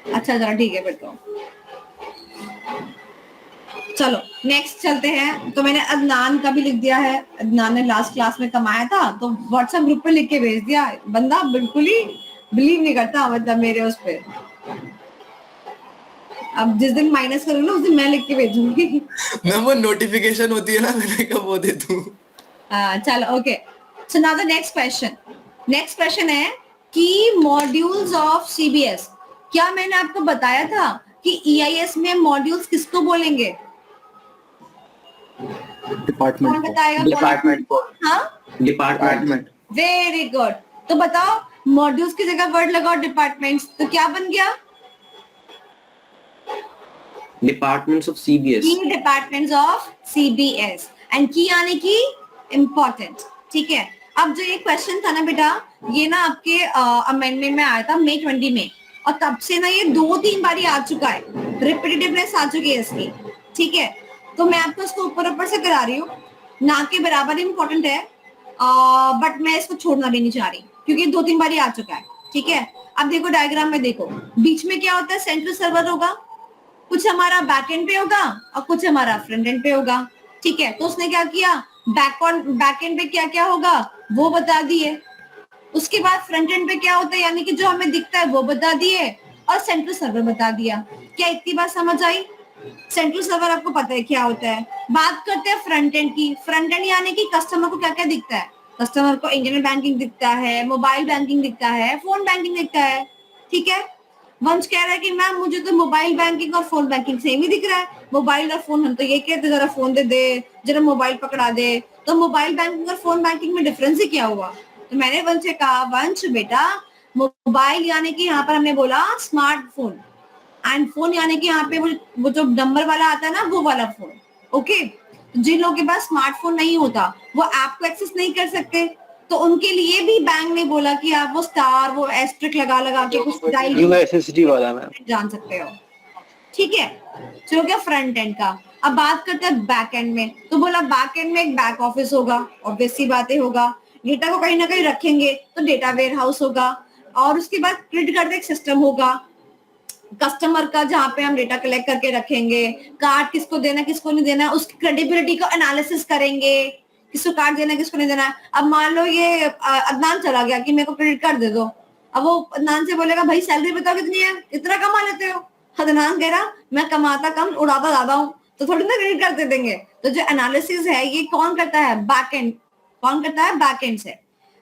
अच्छा चलो ठीक है फिर तो। चलो नेक्स्ट चलते हैं। तो मैंने अदनान का भी लिख दिया है। अदनान ने लास्ट क्लास में कमाया था तो व्हाट्सएप ग्रुप पे लिख के भेज दिया। बंदा बिल्कुल ही बिलीव नहीं करता मतलब मेरे उस पे। अब जिस दिन माइनस करूँ ना उस दिन मैं लिख के भेजूंगी। मैम वो नोटिफिकेशन होती है ना, मैंने कब वो दे दूं। चलो okay. So now the next question. Next question है की मॉड्यूल्स ऑफ सीबीएस। क्या मैंने आपको बताया था कि ईआईएस में मॉड्यूल्स किसको बोलेंगे? डिपार्टमेंट कौन बताएगा? डिपार्टमेंट को। हाँ डिपार्टमेंट। Very good. तो बताओ मॉड्यूल्स की जगह वर्ड लगाओ डिपार्टमेंट्स, तो क्या बन गया? Departments of CBS. की डिपार्टमेंट्स ऑफ सीबीएस एंड की यानी कि इम्पोर्टेंट। ठीक है। अब जो ये क्वेश्चन था ना बेटा, ये ना आपके अमेंडमेंट में आया था मई 20 में, और तब से ना ये 2-3 बार आ चुका है, रिपीटेटिवनेस आ चुकी है इसकी। ठीक है। तो मैं आपको इसको ऊपर से करा रही हूँ, ना के बराबर इम्पोर्टेंट है, बट मैं इसको छोड़ना भी नहीं चाह रही क्योंकि 2-3 बार आ चुका है। ठीक है। अब देखो डायग्राम में देखो, बीच में क्या होता है? सेंट्रल सर्वर होगा, कुछ हमारा बैक एंड पे होगा और कुछ हमारा फ्रंट एंड पे होगा। ठीक है। तो उसने क्या किया, बैक एंड पे क्या क्या होगा वो बता दिए। उसके बाद फ्रंट एंड पे क्या होता है यानी कि जो हमें दिखता है वो बता दिए, और सेंट्रल सर्वर बता दिया। क्या इतनी बात समझ आई? सेंट्रल सर्वर आपको पता है क्या होता है। बात करते हैं फ्रंट एंड की। फ्रंट एंड यानी कि कस्टमर को क्या क्या दिखता है। कस्टमर को इंटरनेट बैंकिंग दिखता है, मोबाइल बैंकिंग दिखता है, फोन बैंकिंग दिखता है। ठीक है। वंश कह रहा है कि मैम मुझे तो मोबाइल बैंकिंग और फोन बैंकिंग सेम ही दिख रहा है। मोबाइल और फोन हम तो ये कहते जरा फोन दे दे, जरा मोबाइल पकड़ा दे। तो मोबाइल बैंकिंग और फोन बैंकिंग में डिफरेंस ही क्या हुआ? तो मैंने वंश से कहा, वंश बेटा मोबाइल यानी कि यहाँ पर हमने बोला स्मार्टफोन, एंड फोन यानी कि यहाँ पे वो जो नंबर वाला आता है ना वो वाला फोन। ओके। जिन लोगों के पास स्मार्टफोन नहीं होता वो ऐप को एक्सेस नहीं कर सकते, तो उनके लिए भी बैंक ने बोला कि आप वो स्टार वो एस्ट्रिक लगा के कुछ डायल यूएसएसडी वाला मैम जान सकते हो। ठीक है। चलो क्या फ्रंट एंड का। अब बात करते हैं बैक एंड में। तो बोला बैक एंड में एक बैक ऑफिस होगा, ऑब्वियस सी बातें होगा। डेटा को कहीं ना कहीं रखेंगे तो डेटा वेयर हाउस होगा, और उसके बाद क्रेडिट कार्ड एक सिस्टम होगा कस्टमर का, जहाँ पे हम डेटा कलेक्ट करके रखेंगे। कार्ड किसको देना किसको नहीं देना, उसकी क्रेडिबिलिटी को एनालिसिस करेंगे, किसको कार्ड देना किसको नहीं देना। अब मान लो ये अदनान चला गया कि मेरे को क्रेडिट कार्ड दे दो। अब वो अदनान से बोलेगा भाई सैलरी बताओ कितनी है, इतना कमा लेते हो? अदनान कह रहा मैं कमाता कम उड़ाता ज्यादा हूँ, तो थोड़ी ना क्रेडिट कार्ड दे देंगे। तो जो एनालिसिस है ये कौन करता है? Back and. कौन करता है? बैक एंड से।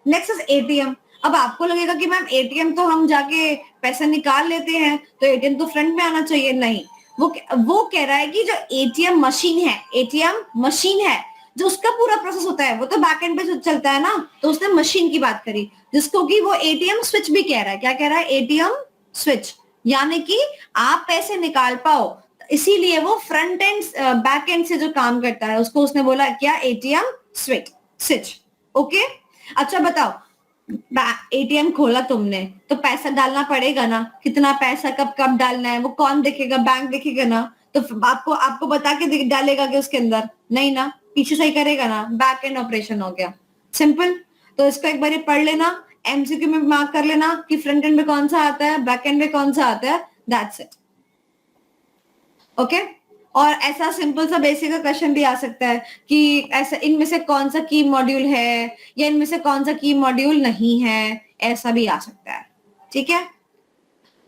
Next is ATM. अब आपको लगेगा कि मैम एटीएम तो हम जाके पैसा निकाल लेते हैं तो एटीएम तो फ्रंट में आना चाहिए। नहीं, वो कह रहा है कि जो एटीएम मशीन है जो उसका पूरा प्रोसेस होता है वो तो बैक एंड पे चलता है ना। तो उसने मशीन की बात करी जिसको कि वो एटीएम स्विच भी कह रहा है। क्या कह रहा है? एटीएम स्विच, यानी कि आप पैसे निकाल पाओ, इसीलिए वो फ्रंट एंड बैक एंड से जो काम करता है उसको उसने बोला क्या? ATM switch. ओके। अच्छा बताओ, एटीएम खोला तुमने तो पैसा डालना पड़ेगा ना, कितना पैसा कब डालना है वो कौन देखेगा? बैंक देखेगा ना। तो आपको बता के डालेगा कि उसके अंदर? नहीं ना, पीछे से ही करेगा ना। बैक एंड ऑपरेशन हो गया, सिंपल। तो इसको एक बार पढ़ लेना, एमसीक्यू में मार्क कर लेना कि फ्रंट एंड में कौन सा आता है, बैक एंड में कौन सा आता है। That's it. ओके। और ऐसा सिंपल सा बेसिक का क्वेश्चन भी आ सकता है कि ऐसा इनमें से कौन सा की मॉड्यूल है या इनमें से कौन सा की मॉड्यूल नहीं है, ऐसा भी आ सकता है। ठीक है।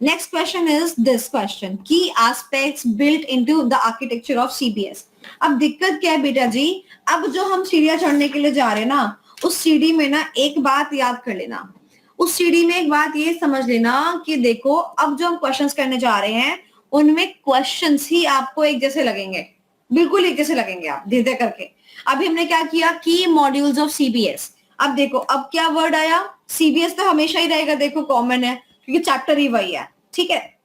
Next question is this question, की aspects built into the architecture of CBS. अब दिक्कत क्या है बेटा जी, अब जो हम सीढ़ियां चढ़ने के लिए जा रहे हैं ना, उस सीढ़ी में ना एक बात याद कर लेना, उस सीढ़ी में एक बात ये समझ लेना कि देखो अब जो हम क्वेश्चंस करने जा रहे हैं उनमें क्वेश्चंस ही आपको एक जैसे लगेंगे, बिल्कुल एक जैसे लगेंगे आप धीरे करके। अभी हमने क्या किया? की मॉड्यूल्स ऑफ सीबीएस। अब देखो अब क्या वर्ड आया? सीबीएस तो हमेशा ही रहेगा, देखो कॉमन है क्योंकि चैप्टर ही वही है। ठीक है,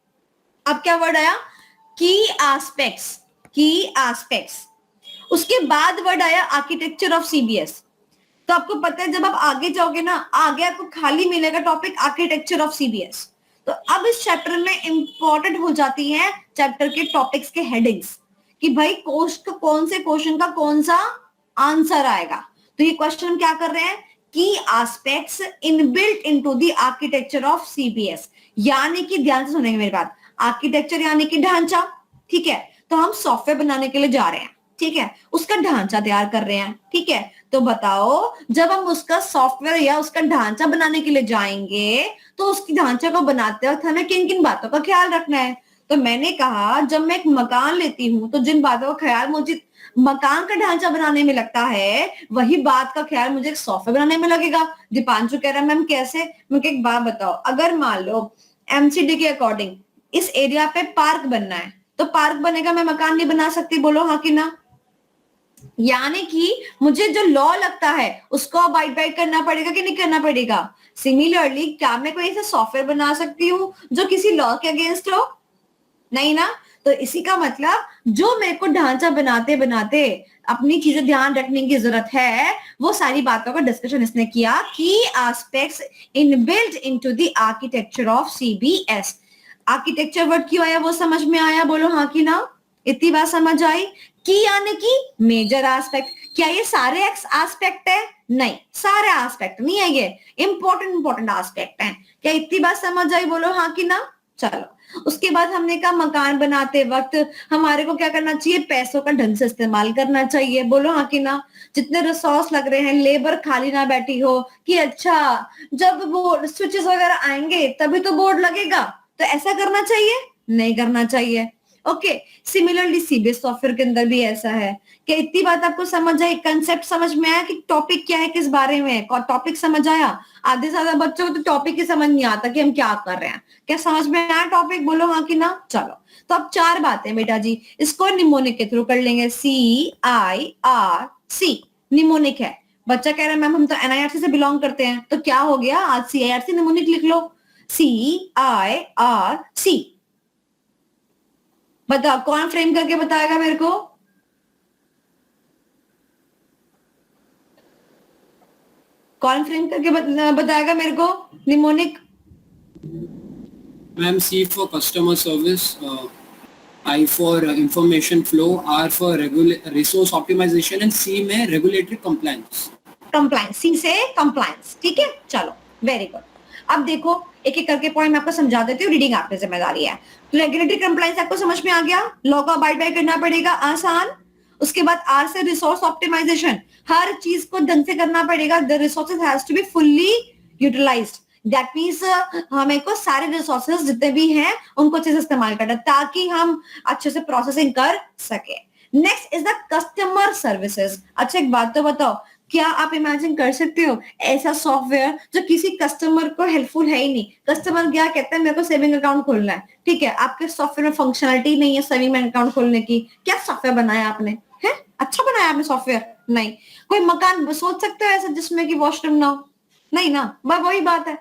अब क्या वर्ड आया, की एस्पेक्ट्स, की एस्पेक्ट्स। उसके बाद वर्ड आया आर्किटेक्चर ऑफ सीबीएस। तो आपको पता है जब आप आगे जाओगे ना, आगे आपको खाली मिलेगा टॉपिक आर्किटेक्चर ऑफ सीबीएस। तो अब इस चैप्टर में इंपॉर्टेंट हो जाती है चैप्टर के टॉपिक्स के हेडिंग्स, कि भाई कौन से क्वेश्चन का कौन सा आंसर आएगा। तो ये क्वेश्चन हम क्या कर रहे हैं, की aspects inbuilt into the architecture of CBS, यानी कि ध्यान से सुनेंगे मेरी बात, आर्किटेक्चर यानी कि ढांचा, ठीक है। तो हम सॉफ्टवेयर बनाने के लिए जा रहे हैं, ठीक है, उसका ढांचा तैयार कर रहे हैं, ठीक है। तो बताओ जब हम उसका सॉफ्टवेयर या उसका ढांचा बनाने के लिए जाएंगे तो उसकी ढांचा को बनाते वक्त हमें किन किन बातों का ख्याल रखना है। तो मैंने कहा जब मैं एक मकान लेती हूँ तो जिन बातों का ख्याल मुझे मकान का ढांचा बनाने में लगता है, वही बात का ख्याल मुझे एक सॉफ्टवेयर बनाने में लगेगा। दीपांशु कह रहा है मैम कैसे, मुझे एक बात बताओ, अगर मान लो एमसीडी के अकॉर्डिंग इस एरिया पे पार्क बनना है, तो पार्क बनेगा, मैं मकान नहीं बना सकती, बोलो हाँ कि ना। यानी कि मुझे जो लॉ लगता है उसको अबाइड बाय करना पड़ेगा कि नहीं करना पड़ेगा। सिमिलरली क्या मैं कोई ऐसा सॉफ्टवेयर बना सकती हूँ जो किसी लॉ के अगेंस्ट हो, नहीं ना। तो इसी का मतलब जो मेरे को ढांचा बनाते बनाते अपनी चीजें ध्यान रखने की जरूरत है, वो सारी बातों का डिस्कशन इसने किया। की aspects inbuilt into the architecture of CBS. Architecture word क्यों आया वो समझ में आया, बोलो हाँ कि ना। इतनी बात समझ आई। की यानी कि मेजर एस्पेक्ट। क्या ये सारे एस्पेक्ट है, नहीं, सारे एस्पेक्ट नहीं है, ये इंपॉर्टेंट एस्पेक्ट है। क्या इतनी बात समझ आई, बोलो हाँ कि ना। चलो उसके बाद हमने कहा मकान बनाते वक्त हमारे को क्या करना चाहिए, पैसों का ढंग से इस्तेमाल करना चाहिए, बोलो हाँ कि ना। जितने रिसोर्स लग रहे हैं, लेबर खाली ना बैठी हो कि अच्छा जब बोर्ड स्विचेस वगैरह आएंगे तभी तो बोर्ड लगेगा, तो ऐसा करना चाहिए, नहीं करना चाहिए। ओके, सिमिलरली सीबीएस सॉफ्टवेयर के अंदर भी ऐसा है। क्या इतनी बात आपको समझ आई, कंसेप्ट समझ में आया कि टॉपिक क्या है, किस बारे में टॉपिक समझ आया। आधे से ज्यादा बच्चों को तो टॉपिक ही समझ नहीं आता कि हम क्या कर रहे हैं। क्या समझ में आया टॉपिक, बोलो हाँ कि ना। चलो तो अब 4 बातें बेटा जी, इसको निमोनिक के थ्रू कर लेंगे। CIRC निमोनिक है। बच्चा कह रहा है मैम हम तो NIRC से बिलोंग करते हैं, तो क्या हो गया, आज CIRC निमोनिक लिख लो। CIRC बताओ कौन फ्रेम करके बताएगा मेरे को। कौन फ्रेम करके बताएगा मेरे को mnemonic. Ma'am C for customer service, I for information flow, R for resource optimization and C में regulatory compliance. कंप्लायंस, सी से कंप्लायंस, ठीक है। चलो वेरी गुड। अब देखो एक एक करके पॉइंट मैं आपको समझा देती हूँ, रीडिंग आपकी जिम्मेदारी है। तो रेगुलेटरी कंप्लायंस आपको समझ में आ गया, लॉ का अबाइड बाय करना पड़ेगा, आसान। उसके बाद आर से रिसोर्स ऑप्टिमाइजेशन, हर चीज को ढंग से करना पड़ेगा, the resources has to be fully utilised. That means हमें को सारे रिसोर्सेज जितने भी हैं उनको अच्छे से इस्तेमाल करना ताकि हम अच्छे से प्रोसेसिंग कर सके। Next is the customer services. अच्छा एक बात तो बताओ, क्या आप इमेजिन कर सकते हो ऐसा सॉफ्टवेयर जो किसी कस्टमर को हेल्पफुल है ही नहीं। कस्टमर क्या कहता है, मेरे को सेविंग अकाउंट खोलना है, ठीक है, आपके सॉफ्टवेयर में फंक्शनलिटी नहीं है सेविंग अकाउंट खोलने की, क्या सॉफ्टवेयर बनाया आपने, है अच्छा बनाया आपने सॉफ्टवेयर, नहीं। कोई मकान सोच सकते हो ऐसा जिसमें कि वॉशरूम ना हो, नहीं ना, वही बात है,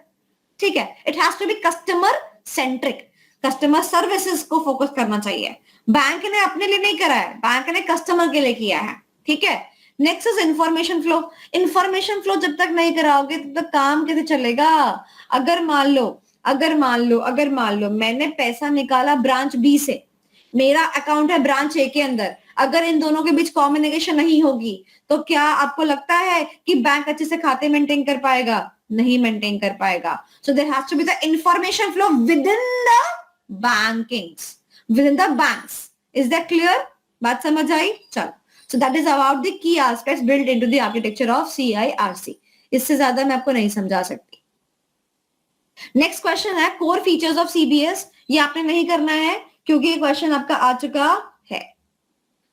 ठीक है। It has to be customer centric, customer services को फोकस करना चाहिए। बैंक ने अपने लिए नहीं करा है, बैंक ने कस्टमर के लिए किया है, ठीक है। Next is information flow. Information flow जब तक नहीं कराओगे तब तक काम कैसे चलेगा। अगर मान लो मैंने पैसा निकाला ब्रांच बी से, मेरा अकाउंट है ब्रांच ए के अंदर, अगर इन दोनों के बीच कम्युनिकेशन नहीं होगी तो क्या आपको लगता है कि बैंक अच्छे से खाते मेंटेन कर पाएगा, नहीं मेंटेन कर पाएगा। So there has to be the information flow within the bankings, within the banks. Is that clear, बात समझ आई। चलो, so that is about the key aspects built into the architecture of CIRC। इससे ज्यादा मैं आपको नहीं समझा सकती। नेक्स्ट क्वेश्चन है कोर फीचर्स ऑफ सीबीएस। ये आपने नहीं करना है क्योंकि ये क्वेश्चन आपका आ चुका है।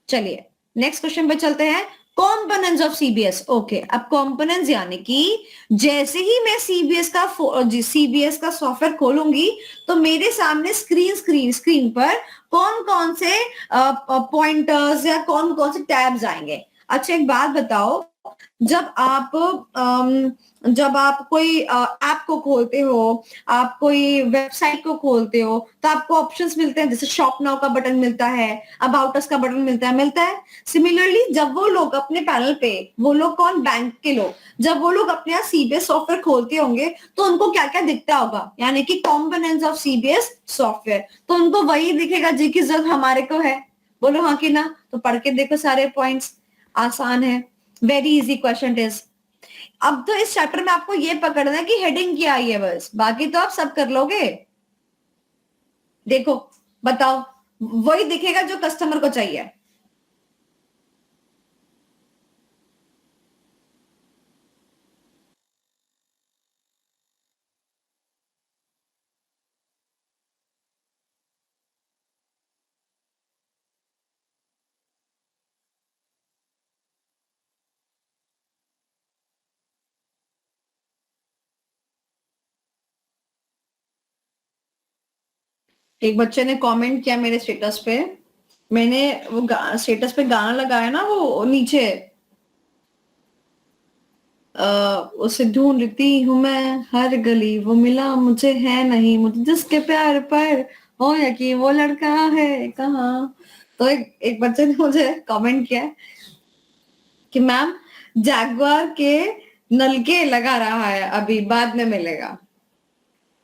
चलिए नेक्स्ट क्वेश्चन पे चलते हैं, कंपोनेंट्स ऑफ सीबीएस। ओके, अब कंपोनेंट्स यानी कि जैसे ही मैं सीबीएस का सॉफ्टवेयर खोलूंगी तो मेरे सामने स्क्रीन पर कौन कौन से पॉइंटर्स या कौन कौन से टैब्स आएंगे। अच्छा एक बात बताओ, जब आप कोई ऐप को खोलते हो, आप कोई वेबसाइट को खोलते हो, तो आपको ऑप्शंस मिलते हैं, जैसे शॉप नाउ का बटन मिलता है, अबाउट अस का बटन मिलता है। सिमिलरली जब वो लोग अपने पैनल पे, वो लोग कौन, बैंक के लोग, जब वो लोग अपने यहाँ सीबीएस सॉफ्टवेयर खोलते होंगे तो उनको क्या क्या दिखता होगा, यानी कि कॉम्पोनेंट्स ऑफ सीबीएस सॉफ्टवेयर, तो उनको वही दिखेगा जिसकी जरूरत हमारे को है। बोलो हाँ कि ना? तो पढ़ के देखो सारे पॉइंट्स, आसान है, वेरी इजी क्वेश्चन इज। अब तो इस चैप्टर में आपको ये पकड़ना है कि हेडिंग क्या आई है, बस बाकी तो आप सब कर लोगे। देखो बताओ, वही दिखेगा जो कस्टमर को चाहिए। एक बच्चे ने कमेंट किया मेरे स्टेटस पे, मैंने वो स्टेटस पे गाना लगाया ना, वो नीचे उसे ढूंढती हूँ मैं हर गली, वो मिला मुझे है नहीं, मुझे जिसके प्यार पर हो यकीन, वो लड़का है कहाँ। तो एक बच्चे ने मुझे कमेंट किया कि मैम जैगवार के नलके लगा रहा है अभी, बाद में मिलेगा।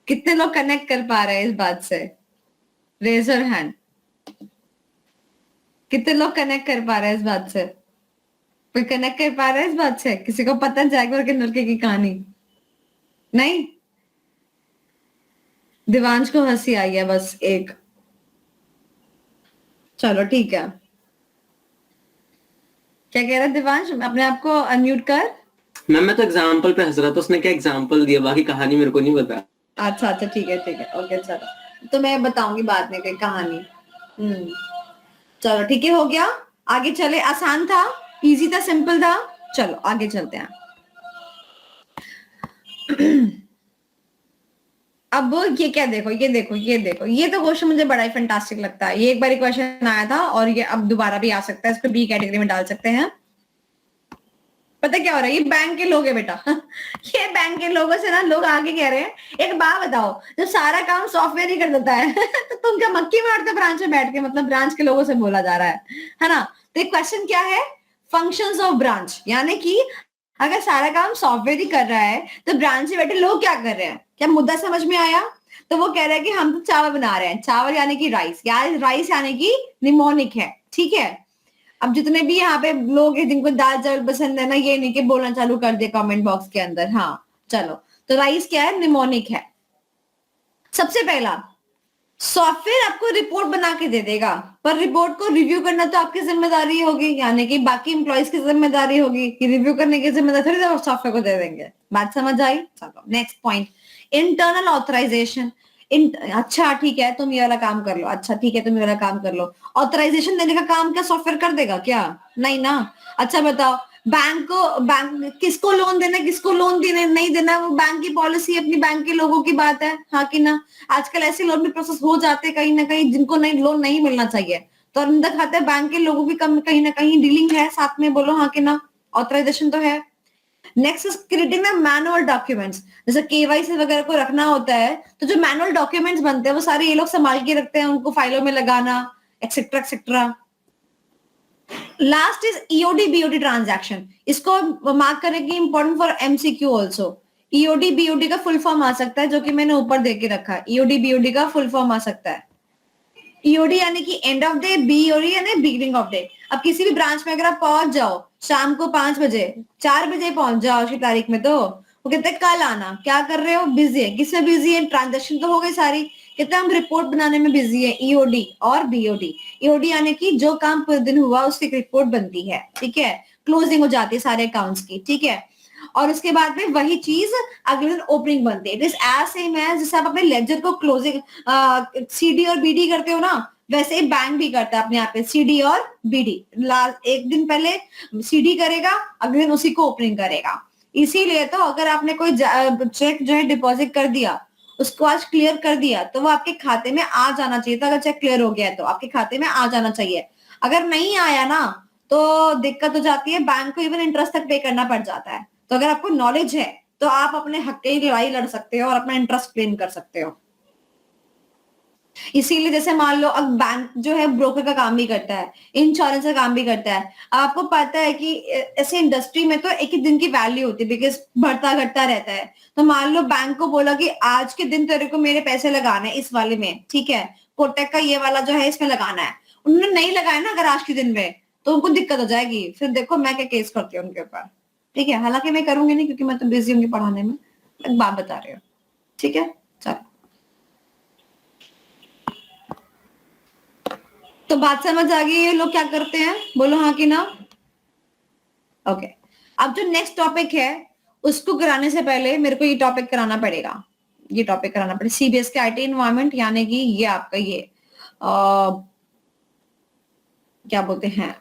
कितने लोग कनेक्ट कर पा रहे हैं इस बात से? Raise your hand. कितने लोग कनेक्ट कर पा रहे हैं इस बात से? कोई कनेक्ट कर पा रहा है इस बात से? किसी को पता है जैगवार के नलके की कहानी? नहीं? दिवांश को हंसी आई है बस एक। चलो ठीक है। क्या कह रहा है दिवांश? अपने आप को अनम्यूट कर। मैम मैं तो एग्जाम्पल पे हंस रहा था, उसने क्या एग्जाम्पल दिया, बाकी कहानी मेरे को नहीं पता। अच्छा अच्छा ठीक है ओके चलो, तो मैं बताऊंगी बाद में कोई कहानी। चलो ठीक है, हो गया। आगे चले, आसान था, इजी था, सिंपल था। चलो आगे चलते हैं। अब ये क्या, देखो ये तो क्वेश्चन मुझे बड़ा ही फैंटास्टिक लगता है। ये एक बार क्वेश्चन आया था और ये अब दोबारा भी आ सकता है, इसको बी कैटेगरी में डाल सकते हैं। पता क्या हो रहा है, ये बैंक के लोग है बेटा। ये बैंक के लोगों से ना लोग आगे कह रहे हैं, एक बात बताओ, जब सारा काम सॉफ्टवेयर ही कर देता है तो तुम क्या मक्खी मारते ब्रांच में बैठ के? मतलब ब्रांच के लोगों से बोला जा रहा है ना? तो एक क्वेश्चन क्या है, फंक्शंस ऑफ ब्रांच, यानी कि अगर सारा काम सॉफ्टवेयर ही कर रहा है तो ब्रांच में बैठे लोग क्या कर रहे हैं? क्या मुद्दा समझ में आया? तो वो कह रहे हैं कि हम तो चावल बना रहे हैं, चावल यानी कि राइस, राइस यानी कि निमोनिक है, ठीक है। अब जितने भी यहाँ पे लोग हैं जिनको दाल चावल पसंद है ना, ये नहीं कि बोलना चालू कर दे कमेंट बॉक्स के अंदर। हाँ चलो, तो राइस क्या है? निमोनिक है। सबसे पहला, सॉफ्टवेयर आपको रिपोर्ट बना के दे देगा, पर रिपोर्ट को रिव्यू करना तो आपकी जिम्मेदारी होगी, यानी कि बाकी एम्प्लॉइज की जिम्मेदारी होगी कि रिव्यू करने की जिम्मेदारी थोड़ी सॉफ्टवेयर को दे देंगे। बात समझ आई? चलो नेक्स्ट पॉइंट, इंटरनल ऑथराइजेशन। अच्छा ठीक है, तुम ये वाला काम कर लो, अच्छा ठीक है तुम ये वाला काम कर लो। ऑथराइजेशन देने का काम क्या सॉफ्टवेयर कर देगा क्या? नहीं ना। अच्छा बताओ, बैंक किसको लोन देना, किसको लोन देने नहीं देना, वो बैंक की पॉलिसी, अपनी बैंक के लोगों की बात है, हाँ कि ना। आजकल ऐसे लोन भी प्रोसेस हो जाते हैं कहीं ना कहीं जिनको नहीं लोन नहीं मिलना चाहिए, तो अंदर खाते बैंक के लोगों की कहीं ना कहीं डीलिंग है साथ में। बोलो हाँ कि ना, ऑथराइजेशन तो है। Next is creating the manual documents, जैसे केवाईसी वगैरह को रखना होता है, तो जो मैनुअल डॉक्यूमेंट्स बनते हैं वो सारे ये लोग संभाल के रखते हैं, उनको फाइलों में लगाना, etcetera etcetera. Last is EOD BOD transaction, इसको मार्क करेंगे important for MCQ also. EOD BOD का फुल फॉर्म आ सकता है, जो कि मैंने ऊपर दे के रखा है। ईओडी बीओडी का फुल फॉर्म आ सकता है, ईओडी यानी कि एंड ऑफ डे, बीओडी यानी बिगिनिंग ऑफ डे। अब किसी भी ब्रांच में अगर आप पहुंच जाओ शाम को 5 बजे, 4 बजे पहुंच जाओ उसकी तारीख में, तो वो कहते हैं कल आना, क्या कर रहे हो, बिजी है, किसमें बिजी है, ट्रांजेक्शन तो हो गई सारी, कहते हैं हम रिपोर्ट बनाने में बिजी है। ईओडी और बीओडी, ईओडी यानी कि जो काम पूरे दिन हुआ उसकी रिपोर्ट बनती है, ठीक है, क्लोजिंग हो जाती है सारे अकाउंट्स की, ठीक है। और उसके बाद में वही चीज अगले दिन ओपनिंग बनती है। It is as same as जैसे आप अपने लेजर को क्लोजिंग सीडी और बीडी करते हो ना, वैसे ही बैंक भी करता है अपने यहाँ पे सीडी और बीडी। एक दिन पहले सीडी करेगा, अगले दिन उसी को ओपनिंग करेगा। इसीलिए तो अगर आपने कोई चेक जो है डिपॉजिट कर दिया, उसको आज क्लियर कर दिया, तो वो आपके खाते में आ जाना चाहिए था। अगर चेक क्लियर हो गया है तो आपके खाते में आ जाना चाहिए। अगर नहीं आया ना, तो दिक्कत हो जाती है, बैंक को इवन इंटरेस्ट तक पे करना पड़ जाता है। तो अगर आपको नॉलेज है तो आप अपने हक की लड़ाई लड़ सकते हो और अपना इंटरेस्ट क्लेम कर सकते हो। इसीलिए जैसे मान लो अब बैंक जो है ब्रोकर का काम भी करता है, इंश्योरेंस का काम भी करता है। आपको पता है कि ऐसे इंडस्ट्री में तो एक ही दिन की वैल्यू होती है, बिकॉज बढ़ता घटता रहता है। तो मान लो बैंक को बोला कि आज के दिन तेरे को मेरे पैसे लगाने हैं इस वाले में, ठीक है, कोटक का ये वाला जो है इसमें लगाना है, उन्होंने नहीं लगाया ना अगर आज के दिन में, तो उनको दिक्कत हो जाएगी। फिर देखो मैं क्या केस करती हूँ उनके ऊपर, ठीक है। हालांकि मैं करूंगी नहीं क्योंकि मैं तो बिजी होंगी पढ़ाने में, एक बात बता रही हूँ, ठीक है। चलो, तो बात समझ आ गई, ये लोग क्या करते हैं, बोलो हाँ कि ना। ओके, अब जो नेक्स्ट टॉपिक है उसको कराने से पहले मेरे को ये टॉपिक कराना पड़ेगा, ये टॉपिक कराना पड़ेगा, सीबीएस के आईटी इन्वायरमेंट, यानी कि ये आपका ये क्या बोलते हैं,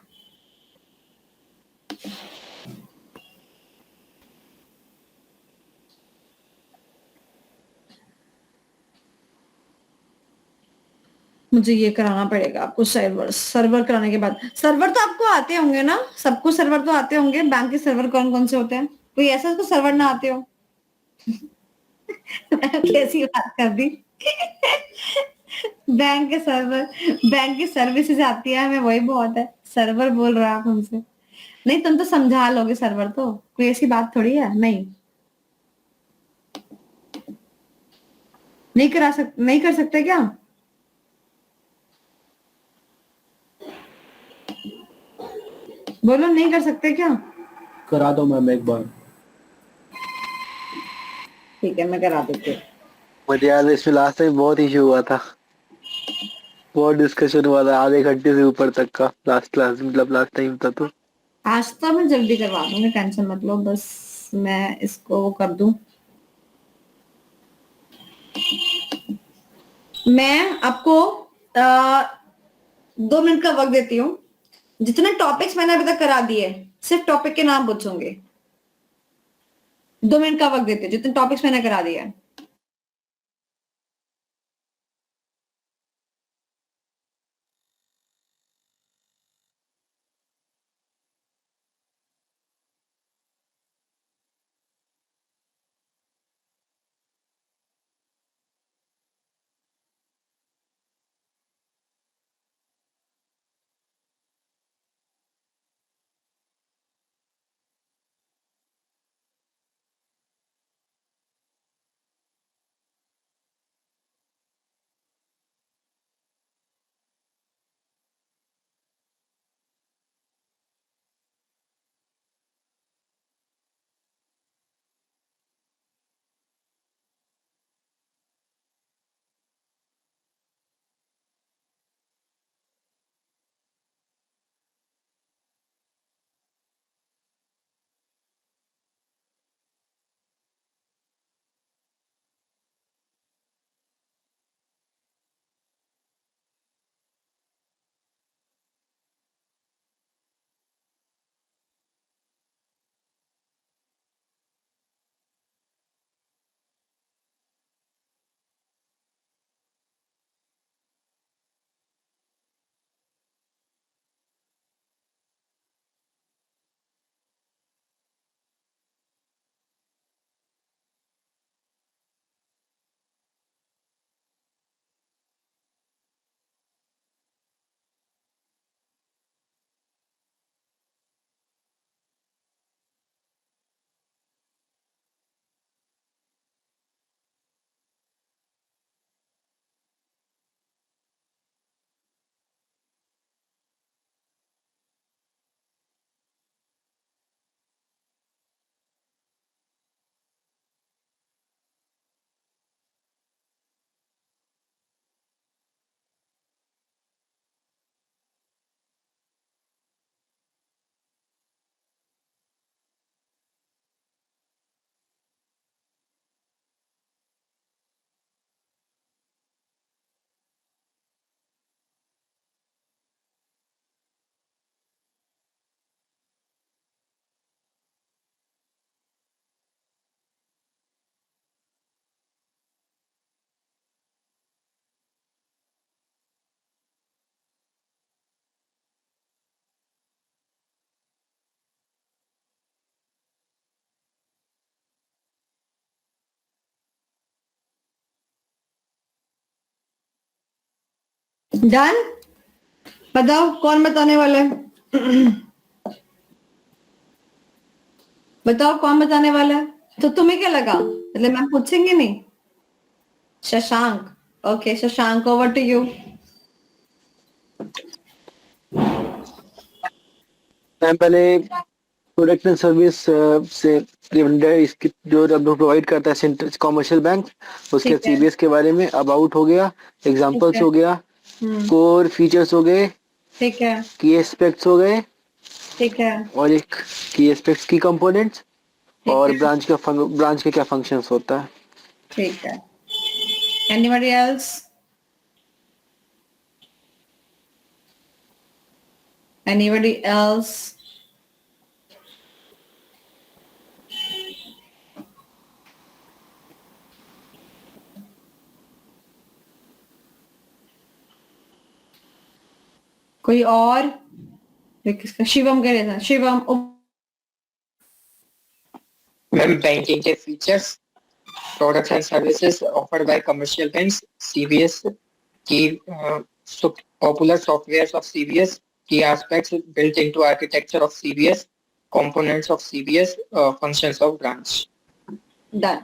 मुझे ये कराना पड़ेगा आपको। सर्वर सर्वर कराने के बाद, सर्वर तो आपको आते होंगे ना, सबको सर्वर तो आते होंगे। बैंक के सर्वर कौन कौन से होते हैं, कोई ऐसा इसको सर्वर ना आते हो? कैसी बात कर दी। बैंक के सर्वर, बैंक की सर्विसेज आती है हमें, वही बहुत है। सर्वर बोल रहा है आप हमसे, नहीं तुम तो समझा लोगे सर्वर, तो कोई ऐसी बात थोड़ी है। नहीं कर सकते क्या? बोलो नहीं कर सकते क्या? करा दो मैम एक बार। ठीक है, मैं करा देती हूँ। मुझे याद है इसमें लास्ट टाइम बहुत इशू हुआ था, बहुत डिस्कशन हुआ था आधे घंटे से ऊपर तक का, लास्ट क्लास मतलब लास्ट टाइम था तो। आज तो मैं जल्दी करवा दूंगी, टेंशन मत लो, बस मैं इसको वो कर दूं। मैं आपको 2 मिनट का वक्त देती हूँ। जितने टॉपिक्स मैंने अभी तक करा दिए सिर्फ टॉपिक के नाम पूछूंगी। 2 मिनट का वक्त देती हूँ, जितने टॉपिक्स मैंने करा दिए। डन? बताओ कौन बताने वाला है? बताओ कौन बताने वाला है? तो तुम्हें क्या लगा, मतलब मैम पूछेंगे नहीं? Shashank, okay Shashank, over to you. Ma'am पहले प्रोडक्ट एंड सर्विस से रिलेटेड इसकी जो हम प्रोवाइड करता है सेंट्रल कॉमर्शियल बैंक, उसके ठीक है। सीबीएस के बारे में अबाउट हो गया, एग्जांपल्स है। हो गया, कोर फीचर्स हो गए, ठीक है, की एस्पेक्ट्स हो गए, ठीक है, और एक की एस्पेक्ट्स की कंपोनेंट्स, ठीक और है, ब्रांच के क्या फंक्शंस होता है। ठीक है। Anybody else? Anybody else? कोई और? किसका? शिवम कह रहा था, शिवम। मैम बैंकिंग के features, products and services offered by commercial banks, CBS की पॉपुलर सॉफ्टवेयर्स ऑफ सीबीएस, की aspects built into architecture of CBS, components of CBS, functions of branch. Done.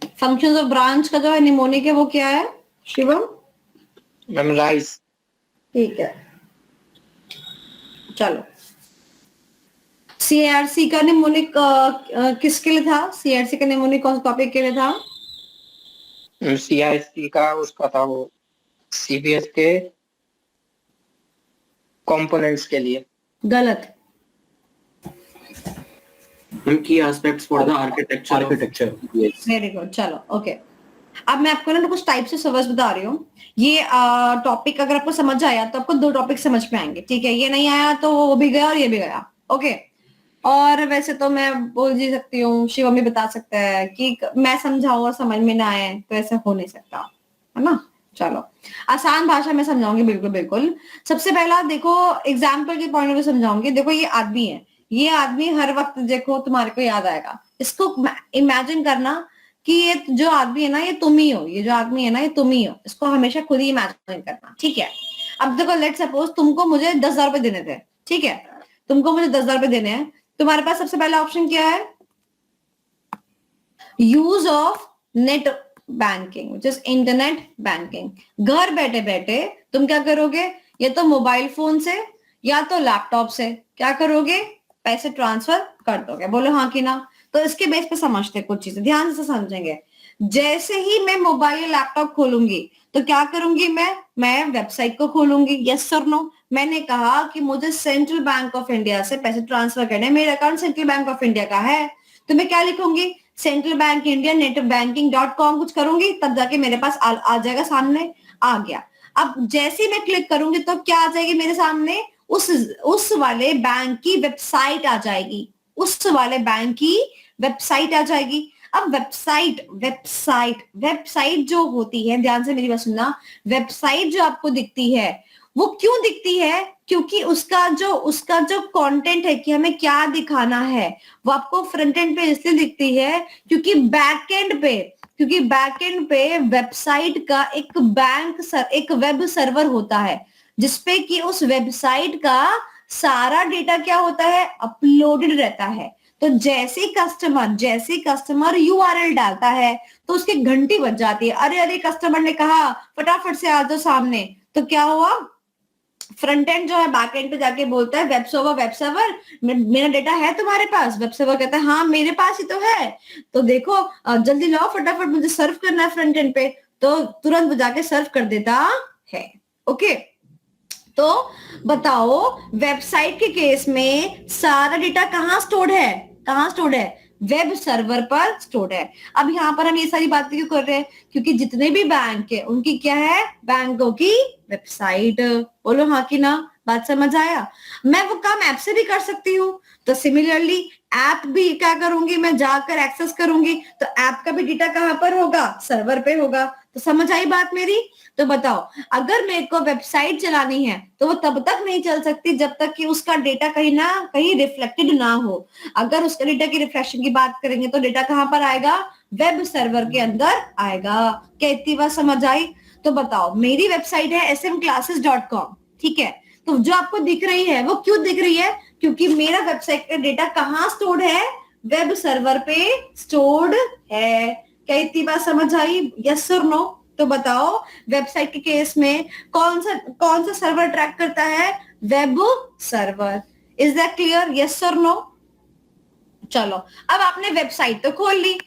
Functions of branch का जो है निमोनिक है वो क्या है शिवम? मेमोराइज। ठीक है, चलो। सीआरसी का निमोनिक किसके लिए था? सीआरसी का निमोनिक कौन से टॉपिक के लिए था? सीआईएससी का उसका था वो सीबीएस के कंपोनेंट्स के लिए। गलत। Key aspects for the architecture. Architecture, yes. Very good, चलो ओके। अब मैं आपको ना कुछ टाइप से सर्वर्स बता रही हूँ। ये टॉपिक अगर आपको समझ आया तो आपको दो टॉपिक समझ में आएंगे, ठीक है? ये नहीं आया तो वो भी गया और ये भी गया, ओके। और वैसे तो मैं बोल जी सकती हूँ, शिवम भी बता सकता है कि मैं समझाऊं और समझ में ना आए तो ऐसा हो नहीं सकता, है ना? चलो आसान भाषा में समझाऊंगी, बिल्कुल बिल्कुल। सबसे पहला देखो, एग्जाम्पल के पॉइंट ऑफ व्यू समझाऊंगी। देखो ये आदमी है, ये आदमी हर वक्त देखो तुम्हारे को याद आएगा। इसको इमेजिन करना कि ये जो आदमी है ना ये तुम ही हो, ये जो आदमी है ना ये तुम ही हो। इसको हमेशा खुद ही इमेजिन करना, ठीक है? अब देखो लेट सपोज तुमको मुझे 10,000 रुपए देने थे, ठीक है? तुमको मुझे 10,000 रुपए देने हैं। तुम्हारे पास सबसे पहला ऑप्शन क्या है? Use of net banking, which is internet banking. घर बैठे बैठे तुम क्या करोगे? या तो मोबाइल फोन से या तो लैपटॉप से क्या करोगे? पैसे ट्रांसफर कर दोगे। बोलो हाँ कि ना? तो इसके बेस पे समझते हैं कुछ चीजें, ध्यान से समझेंगे। जैसे ही मैं मोबाइल या लैपटॉप खोलूंगी तो क्या करूंगी? मैं वेबसाइट को खोलूंगी, यस और नो? मैंने कहा कि मुझे सेंट्रल बैंक ऑफ इंडिया से पैसे ट्रांसफर करने, मेरा account central bank of India का है, तो मैं क्या लिखूंगी? Central bank India net banking .com कुछ करूंगी, तब जाके मेरे पास आ जाएगा, सामने आ गया। अब जैसे ही मैं क्लिक करूंगी तो क्या आ जाएगी मेरे सामने? उस वाले बैंक की वेबसाइट आ जाएगी, उस वाले बैंक की वेबसाइट आ जाएगी। अब वेबसाइट जो होती है, ध्यान से मेरी बात सुनना, वेबसाइट जो आपको दिखती है वो क्यों दिखती है? क्योंकि उसका जो कंटेंट है कि हमें क्या दिखाना है वो आपको फ्रंट एंड पे इसलिए दिखती है क्योंकि बैक एंड पे वेबसाइट का एक वेब सर्वर होता है जिसपे कि उस वेबसाइट का सारा डेटा क्या होता है? अपलोडेड रहता है। तो जैसे कस्टमर यूआरएल डालता है तो उसकी घंटी बज जाती है, अरे कस्टमर ने कहा फटाफट से आ जाओ सामने। तो क्या हुआ? फ्रंट एंड जो है बैक एंड पे जाके बोलता है वेब सर्वर मेरा डेटा है तुम्हारे पास? वेब सर्वर कहता है हाँ मेरे पास ही तो है, तो देखो जल्दी लाओ, फटाफट मुझे सर्व करना है फ्रंट एंड पे। तो तुरंत वो जाके सर्व कर देता है, ओके। तो बताओ वेबसाइट के केस में सारा डेटा कहाँ स्टोर्ड है? वेब सर्वर पर स्टोर्ड है। अब यहाँ पर हम ये सारी बातें क्यों कर रहे हैं? क्योंकि जितने भी बैंक है उनकी क्या है? बैंकों की वेबसाइट। बोलो हाँ कि ना? बात समझ आया? मैं वो काम ऐप से भी कर सकती हूँ, तो सिमिलरली ऐप भी क्या करूंगी? मैं जाकर एक्सेस करूंगी, तो ऐप का भी डेटा कहाँ पर होगा? सर्वर पे होगा। तो समझ आई बात मेरी? तो बताओ, अगर मेरे को वेबसाइट चलानी है तो वो तब तक नहीं चल सकती जब तक कि उसका डेटा कहीं ना कहीं रिफ्लेक्टेड ना हो। अगर उसके डेटा की रिफ्लेक्शन की बात करेंगे तो डेटा कहाँ पर आएगा? वेब सर्वर के अंदर आएगा। क्या इतनी बात समझ आई? तो बताओ, मेरी वेबसाइट है smclasses.com, ठीक है, तो जो आपको दिख रही है वो क्यों दिख रही है? क्योंकि मेरा वेबसाइट का डेटा कहाँ स्टोर्ड है? वेब सर्वर पे स्टोर्ड है। क्या इतनी बात समझ आई? यस और नो? तो बताओ, वेबसाइट के केस में कौन सा सर्वर ट्रैक करता है? Web server. Is that clear? Yes और नो? चलो, अब आपने वेबसाइट तो खोल ली,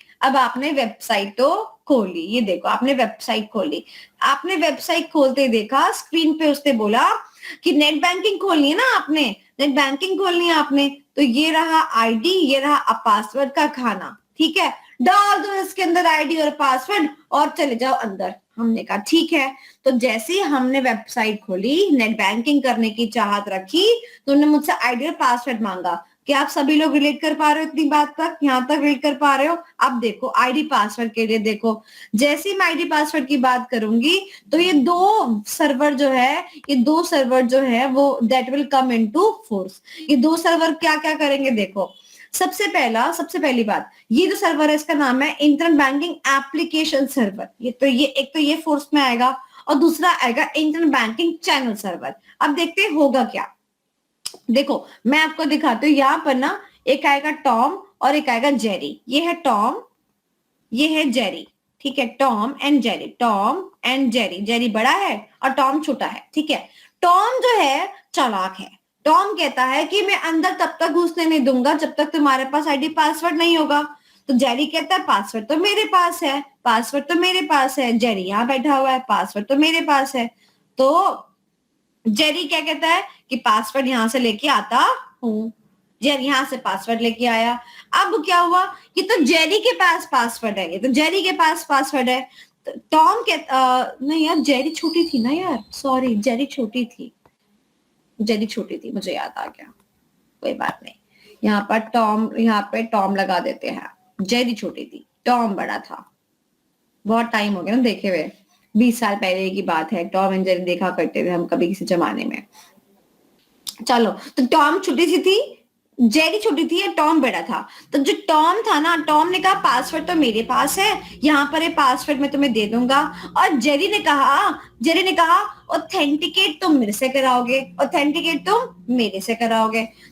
ये देखो, आपने वेबसाइट खोल ली। आपने वेबसाइट खोलते ही देखा स्क्रीन पे उसने बोला कि नेट बैंकिंग खोलनी है ना, आपने नेट बैंकिंग खोलनी है आपने, तो ये रहा आईडी, ये रहा पासवर्ड का खाना, ठीक है, डाल दो इसके अंदर आईडी और पासवर्ड और चले जाओ अंदर। हमने कहा ठीक है। तो जैसे ही हमने वेबसाइट खोली, नेट बैंकिंग करने की चाहत रखी, तो उन्होंने मुझसे आईडी और पासवर्ड मांगा। क्या आप सभी लोग रिलेट कर पा रहे हो? इतनी बात तक, यहाँ तक रिलेट कर पा रहे हो? अब देखो आईडी पासवर्ड के लिए देखो, जैसे ही मैं आईडी पासवर्ड की बात करूंगी तो ये दो सर्वर जो है वो that will come into force. ये दो सर्वर क्या क्या करेंगे देखो। सबसे पहली बात, ये जो सर्वर है इसका नाम है इंटरनेट बैंकिंग एप्लीकेशन सर्वर। एक तो ये फोर्स में आएगा और दूसरा आएगा इंटरनेट बैंकिंग चैनल सर्वर। अब देखते हैं होगा क्या। देखो मैं आपको दिखाती हूँ, यहाँ पर ना एक आएगा टॉम और एक आएगा जेरी। ये है टॉम, ये है जेरी, ठीक है, टॉम एंड जेरी। जेरी बड़ा है और टॉम छोटा है, ठीक है। टॉम जो है चालाक है। टॉम कहता है कि मैं अंदर तब तक घुसने नहीं दूंगा जब तक तुम्हारे पास आईडी पासवर्ड नहीं होगा। तो जेरी कहता है पासवर्ड तो मेरे पास है, जेरी यहाँ बैठा हुआ है, पासवर्ड तो मेरे पास है। तो जेरी क्या कहता है कि पासवर्ड यहां से लेके आता हूं। जेरी यहां से पासवर्ड लेके आया। अब क्या हुआ कि तो जेरी के पास पासवर्ड है, ये तो जेरी के पास पासवर्ड है। तो टॉम नहीं यार, जेरी छोटी थी ना यार, सॉरी, जेरी छोटी थी, मुझे याद आ गया, कोई बात नहीं। यहाँ पे टॉम लगा देते हैं। जेरी छोटी थी, टॉम बड़ा था। बहुत टाइम हो गया ना देखे हुए, 20 साल पहले की बात है। टॉम एंड जेरी देखा करते थे हम कभी किसी जमाने में। चलो, तो टॉम छोटी सी थी, जेरी छोटी थी या टॉम बड़ा था। तो जो टॉम था ना, टॉम ने कहा पासवर्ड तो मेरे पास है, यहाँ पर है पासवर्ड मैं तुम्हें दे दूंगा। और जेरी ने कहा ऑथेंटिकेट तुम मेरे से कराओगे,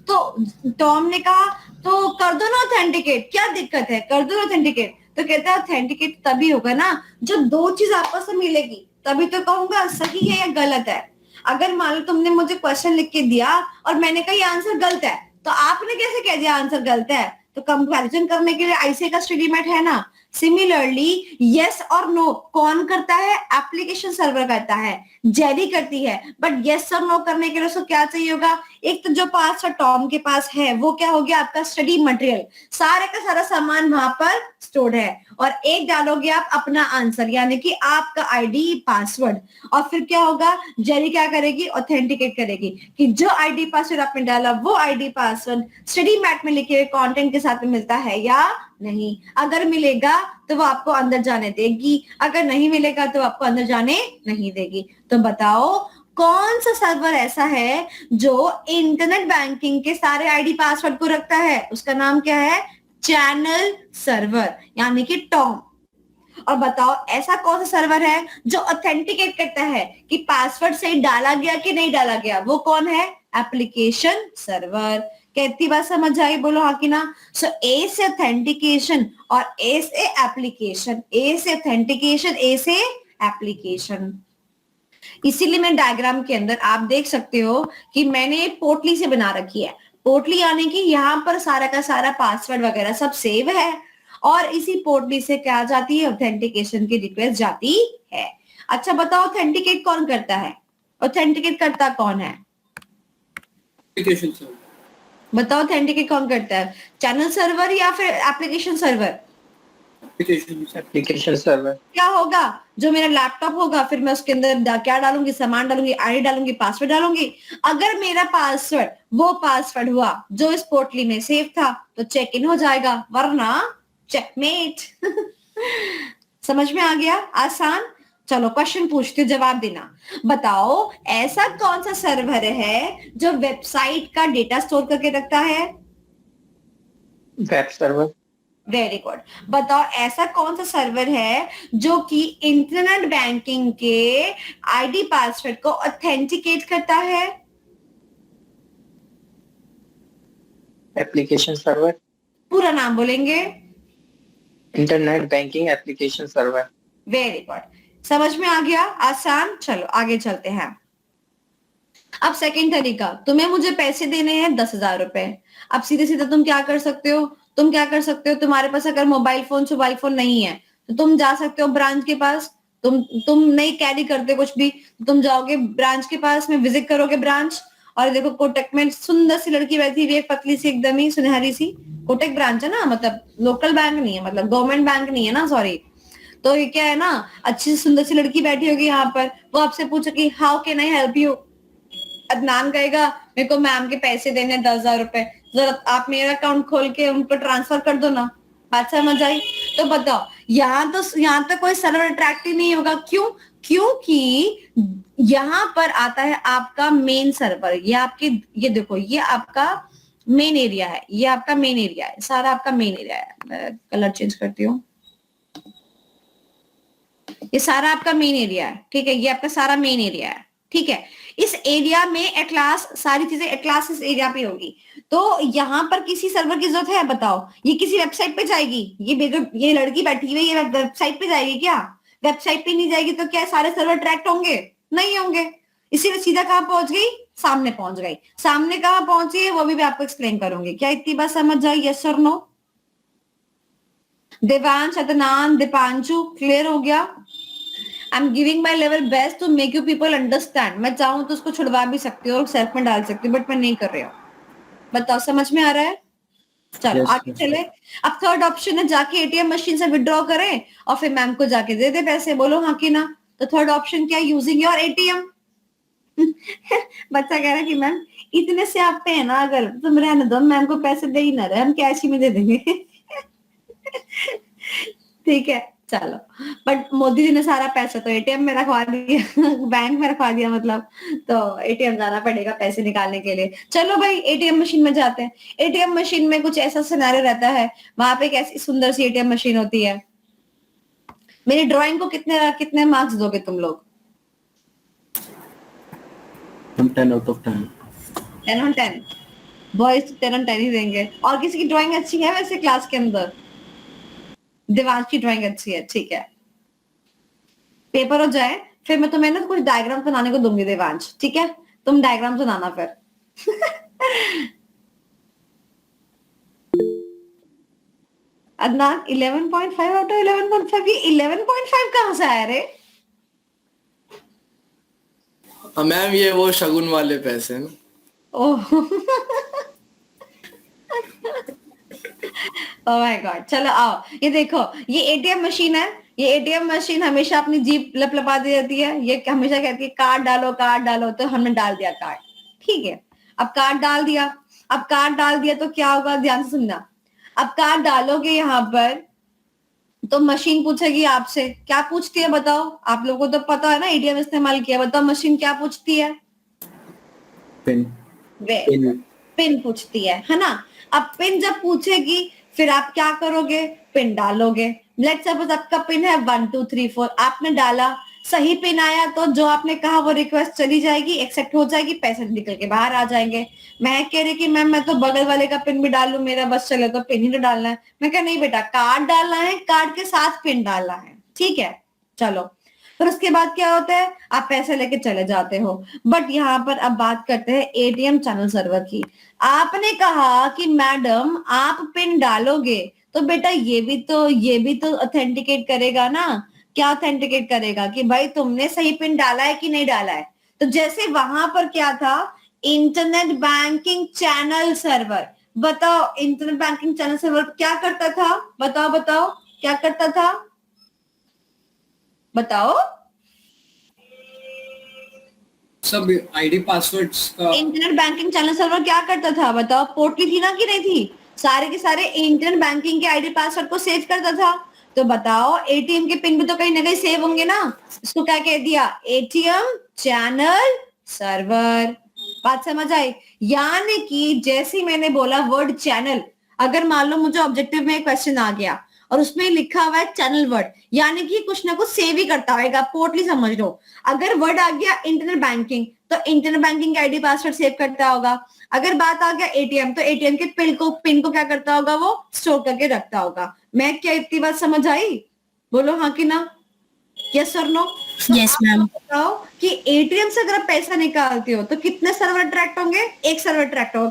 तो टॉम ने कहा तो कर दो ना ऑथेंटिकेट, क्या दिक्कत है, कर दो ऑथेंटिकेट। तो कहता है ऑथेंटिकेट तभी होगा ना जब दो चीज आपस में मिलेगी, तभी तो कहूंगा सही है या गलत है। अगर मान लो तुमने मुझे क्वेश्चन लिख के दिया और मैंने कहा ये आंसर गलत है, तो आपने कैसे कह दिया आंसर गलत है? तो कंपैरिजन करने के लिए आईसीए का स्टडी मैट है ना। सिमिलरली यस और नो कौन करता है? एप्लीकेशन सर्वर करता है, जेरी करती है। बट यस और नो करने के लिए उसको क्या चाहिए होगा? एक तो जो पासवर्ड टॉम के पास है वो क्या हो गया? आपका स्टडी मटेरियल, सारे का सारा सामान वहां पर स्टोर्ड है। और एक डालोगे आप अपना आंसर, यानी कि आपका आईडी पासवर्ड। और फिर क्या होगा? जेरी क्या करेगी? ऑथेंटिकेट करेगी कि जो आईडी पासवर्ड आपने डाला वो आईडी पासवर्ड स्टडी मैट में लिखे हुए कंटेंट के साथ में मिलता है या नहीं। अगर मिलेगा तो वो आपको अंदर जाने देगी, अगर नहीं मिलेगा तो आपको अंदर जाने नहीं देगी। तो बताओ कौन सा सर्वर ऐसा है जो इंटरनेट बैंकिंग के सारे आईडी पासवर्ड को रखता है? उसका नाम क्या है? चैनल सर्वर, यानी कि टॉम। और बताओ ऐसा कौन सा सर्वर है जो ऑथेंटिकेट करता है कि पासवर्ड सही डाला गया कि नहीं डाला गया? वो कौन है? Application server. कितनी बात समझ आई? बोलो हाँ कि ना। सो ए से ऑथेंटिकेशन और ए से एप्लीकेशन, ए से ऑथेंटिकेशन, ए से एप्लीकेशन। इसीलिए मैं डायग्राम के अंदर आप देख सकते हो कि मैंने पोटली से बना रखी है। पोटली यानी कि यहाँ पर सारा का सारा पासवर्ड वगैरह सब सेव है और इसी पोटली से क्या जाती है? ऑथेंटिकेशन की रिक्वेस्ट जाती है। अच्छा बताओ ऑथेंटिकेट कौन करता है? ऑथेंटिकेट करता कौन है? Application server. बताओ ऑथेंटिकेट कौन करता है? चैनल सर्वर या फिर एप्लीकेशन सर्वर? Application server. क्या होगा? जो मेरा लैपटॉप होगा फिर मैं उसके अंदर क्या डालूंगी? सामान डालूंगी, आईडी डालूंगी, पासवर्ड डालूंगी। अगर मेरा पासवर्ड वो पासवर्ड हुआ जो इस पोर्टली में सेव था तो चेक इन हो जाएगा, वरना चेकमेट। समझ में आ गया? आसान। चलो क्वेश्चन पूछते हो, जवाब देना। बताओ ऐसा कौन सा सर्वर है जो वेबसाइट का डेटा स्टोर करके रखता है? Web server. Very good. बताओ ऐसा कौन सा सर्वर है जो कि इंटरनेट बैंकिंग के आईडी पासवर्ड को ऑथेंटिकेट करता है? एप्लीकेशन सर्वर, पूरा नाम बोलेंगे? Internet banking application server. Very good, समझ में आ गया, आसान। चलो आगे चलते हैं। अब सेकंड तरीका, तुम्हें मुझे पैसे देने हैं 10,000 रुपए। अब सीधे सीधे तुम क्या कर सकते हो? तुम्हारे पास अगर मोबाइल फोन नहीं है तो तुम जा सकते हो ब्रांच के पास। तुम नहीं कैरी करते कुछ भी, तुम जाओगे ब्रांच के पास में, विजिट करोगे ब्रांच, और देखो कोटक में सुंदर सी लड़की बैठी हुई है, पतली सी एकदम ही सुनहरी सी। कोटक ब्रांच है ना, मतलब लोकल बैंक नहीं है, मतलब गवर्नमेंट बैंक नहीं है ना, सॉरी। तो ये क्या है ना, अच्छी सी सुंदर सी लड़की बैठी होगी यहाँ पर, वो आपसे पूछे कि how can I help you. Adnan कहेगा मेरे को मैम के पैसे देने 10,000 रुपए, जरा आप मेरा अकाउंट खोल के उनको ट्रांसफर कर दो ना। बात समझ आई? तो बताओ यहाँ तो कोई सर्वर अट्रैक्टिव नहीं होगा। क्यों? क्योंकि यहाँ पर आता है आपका मेन सर्वर। ये देखो, ये आपका मेन एरिया है, ये आपका मेन एरिया है, सारा आपका मेन एरिया है। मैं कलर चेंज करती हूँ। ये सारा आपका मेन एरिया है, ठीक है, ये आपका सारा मेन एरिया है, ठीक है। इस एरिया में एटलास, सारी चीजें एटलास इस एरिया पे होगी। तो यहाँ पर किसी सर्वर की जरूरत है? बताओ, ये किसी वेबसाइट पे जाएगी? ये लड़की बैठी हुई है, ये वेबसाइट पे जाएगी क्या? वेबसाइट पे नहीं जाएगी तो क्या सारे सर्वर ट्रैक्ट होंगे? नहीं होंगे। इसीलिए सीधा कहाँ पहुंच गई? सामने पहुंच गई। सामने कहाँ पहुंची है वो भी आपको एक्सप्लेन करूंगी। क्या इतनी बात समझ जाए? यस और नो? देवांश, अदनान, दीपांशु, क्लियर हो गया? I am giving my level best to make you people understand. मैं चाहूं तो उसको छुड़वा भी सकती हूँ और सेल्फ में डाल सकती हूँ, बट मैं नहीं कर रही हूँ। बताओ समझ में आ रहा है? चलो Yes, आगे yes, चले। अब थर्ड ऑप्शन है जाके एटीएम मशीन से विड्रॉ करें और फिर मैम को जाके दे दे पैसे। बोलो हाँ कि ना? तो थर्ड ऑप्शन क्या है? Using your ATM. बच्चा कह रहा है कि मैम इतने से आप पे है ना, अगर तुम रहने दो, मैम को पैसे दे ही ना रहे, हम कैश ही में दे देंगे। ठीक है चलो, बट मोदी जी ने सारा पैसा तो एटीएम में रखवा दिया, बैंक में रखवा दिया मतलब, तो एटीएम जाना पड़ेगा पैसे निकालने के लिए। चलो भाई एटीएम मशीन में जाते हैं। एटीएम मशीन में कुछ ऐसा सिनेरियो रहता है, वहां पे एक ऐसी सुंदर सी एटीएम मशीन होती है। मेरी ड्राइंग को कितने मार्क्स दोगे तुम लोग? हम 10 out of 10। 10 on 10। Boys 10 on 10 ही देंगे। और किसी की ड्राइंग अच्छी है वैसे क्लास के अंदर? दिवांश की ड्राइंग अच्छी है, ठीक है। पेपर हो जाए फिर मैं तुम्हें ना कुछ डायग्राम बनाने को दूंगी देवांश, ठीक है? तुम डायग्राम बनाना फिर। Adnan 11.5 out of 11.5। ये 11.5 कहां से आया रे? मैम ये वो शगुन वाले पैसे हैं ना। ओह ओह माय गॉड। चलो आओ, ये देखो, ये एटीएम मशीन है। ये एटीएम मशीन हमेशा अपनी जीप लपलपा दी जाती है। ये हमेशा कहती है कार्ड डालो कार्ड डालो, तो हमने डाल दिया कार्ड, ठीक है। अब कार्ड डाल दिया, तो क्या होगा? ध्यान से सुनना। अब कार्ड डालोगे यहाँ पर तो मशीन पूछेगी आपसे, क्या पूछती है बताओ? आप लोगों को तो पता है ना, एटीएम इस्तेमाल किया, बताओ मशीन क्या पूछती है? पिन। पिन पूछती है ना? अब पिन जब पूछेगी फिर आप क्या करोगे? पिन डालोगे। लेट्स सपोज आपका पिन है 1 2 3 4, आपने डाला, सही पिन आया तो जो आपने कहा वो रिक्वेस्ट चली जाएगी, एक्सेप्ट हो जाएगी, पैसे निकल के बाहर आ जाएंगे। मैं कह रही कि मैम मैं तो बगल वाले का पिन भी डाल लूं, मेरा बस चले तो पिन ही तो डालना है। मैं कहा नहीं बेटा, कार्ड डालना है, कार्ड के साथ पिन डालना है, ठीक है। चलो फिर उसके बाद क्या होता है? आप पैसे लेके चले जाते हो। बट यहाँ पर अब बात करते हैं एटीएम चैनल सर्वर की। आपने कहा कि मैडम आप पिन डालोगे तो बेटा ये भी तो ऑथेंटिकेट करेगा ना। क्या ऑथेंटिकेट करेगा? कि भाई तुमने सही पिन डाला है कि नहीं डाला है। तो जैसे वहां पर क्या था? Internet banking channel server. बताओ इंटरनेट बैंकिंग चैनल सर्वर क्या करता था? बताओ क्या करता था? बताओ। सब आईडी पासवर्ड्स का। इंटरनेट बैंकिंग चैनल सर्वर क्या करता था? बताओ। पोर्टली थी ना कि नहीं थी? सारे के सारे इंटरनेट बैंकिंग के आईडी पासवर्ड को सेव करता था। तो बताओ एटीएम के पिन भी तो कहीं ना कहीं सेव होंगे ना। इसको क्या कह दिया? ATM channel server. बात समझ आई? यानी कि जैसे मैंने बोला वर्ड चैनल, अगर मान लो मुझे ऑब्जेक्टिव में एक क्वेश्चन आ गया और उसमें लिखा हुआ है चैनल वर्ड, यानी कि कुछ ना कुछ सेव ही करता होगा, पोर्टली समझ लो। अगर वर्ड आ गया इंटरनेट बैंकिंग, तो इंटरनेट बैंकिंग का आईडी पासवर्ड सेव करता होगा। अगर बात आ गया एटीएम, तो एटीएम के पिन को क्या करता होगा, वो स्टोर करके रखता होगा। मैं क्या इतनी बात समझ आई? बोलो हाँ कि ना, यस और नो। Yes ma'am. बताओ कि एटीएम से अगर आप पैसा निकालते हो तो कितने सर्वर अट्रैक्ट होंगे? एक सर्वर अट्रैक्ट होगा।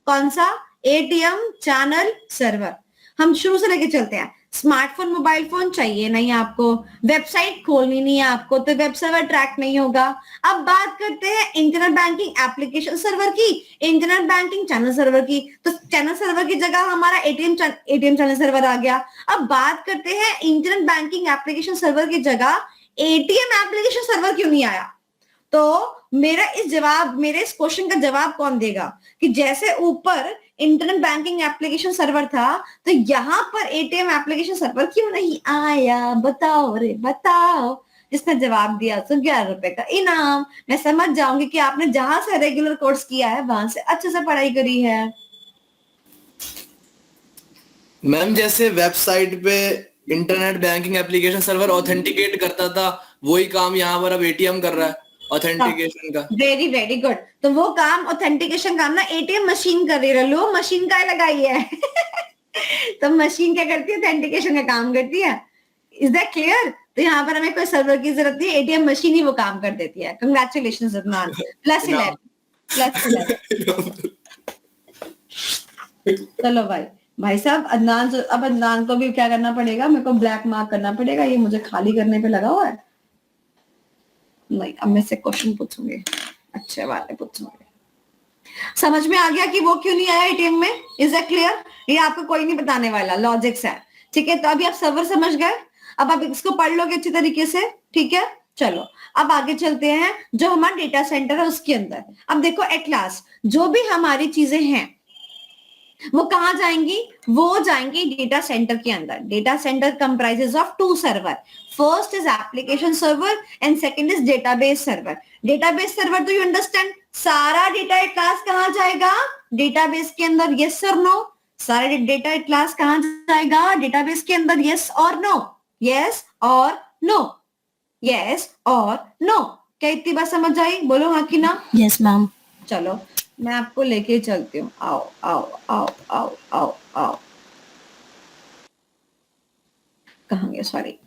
कौन सा? ATM channel server. हम शुरू से लेके चलते हैं। स्मार्टफोन, मोबाइल फोन चाहिए नहीं आपको, वेबसाइट खोलनी नहीं है आपको, तो वेब सर्वर ट्रैक नहीं होगा। अब बात करते हैं इंटरनेट बैंकिंग एप्लीकेशन सर्वर की, इंटरनेट बैंकिंग चैनल सर्वर की। तो चैनल सर्वर की जगह हमारा एटीएम चैनल सर्वर आ गया। अब बात करते हैं इंटरनेट बैंकिंग एप्लीकेशन सर्वर की जगह एटीएम एप्लीकेशन सर्वर क्यों नहीं आया? तो मेरे इस क्वेश्चन का जवाब कौन देगा कि जैसे ऊपर इंटरनेट बैंकिंग एप्लीकेशन सर्वर था, तो यहाँ पर एटीएम एप्लीकेशन सर्वर क्यों नहीं आया? बताओ रे बताओ। जिसने जवाब दिया तो 11 रुपए का इनाम। मैं समझ जाऊंगी कि आपने जहां से रेगुलर कोर्स किया है वहां से अच्छे से पढ़ाई करी है। मैम जैसे वेबसाइट पे internet banking application server authenticate करता था, वही काम यहाँ पर अब एटीएम कर रहा है ऑथेंटिकेशन का। Very very good. तो वो काम ऑथेंटिकेशन काम ना एटीएम मशीन कर रही है। लो मशीन का लगाई है तो मशीन क्या करती है? ऑथेंटिकेशन का काम करती है। Is that clear? तो यहाँ पर हमें कोई सर्वर की जरूरत नहीं है, एटीएम मशीन ही वो काम कर देती है। कंग्रेचुलेशन अदनान, +11। चलो भाई साहब, अब अदनान को भी क्या करना पड़ेगा? मेरे को ब्लैक मार्क करना पड़ेगा। ये मुझे खाली करने पे लगा हुआ है। नहीं, अब मैं से क्वेश्चन पूछूंगी, अच्छे वाले पूछूंगी। समझ में आ गया कि वो क्यों नहीं आया एटीएम में? Is that clear? ये आपको कोई नहीं बताने वाला, लॉजिक्स है। ठीक है, तो अभी आप सर्वर समझ गए। अब आप इसको पढ़ लोगे अच्छी तरीके से। ठीक है, चलो अब आगे चलते हैं। जो हमारा डेटा सेंटर है उसके अंदर अब देखो, एट लास्ट जो भी हमारी चीजें हैं वो कहाँ जाएंगी? वो जाएंगी डेटा सेंटर के अंदर। Data centre comprises of 2 server. First is application server and second is database server. Database server, तो यू अंडरस्टैंड, सारा डेटा एट लास्ट कहाँ जाएगा? डेटाबेस के अंदर। यस और नो? सारा डेटा एट लास्ट कहाँ जाएगा? डेटाबेस के अंदर। यस और नो? यस और नो? यस और नो? क्या इतनी बात समझ आई? बोलो हाँ कि ना। Yes ma'am. चलो मैं आपको लेके चलती हूँ। आओ आओ आओ आओ आओ आओ। कहाँ गया? सॉरी।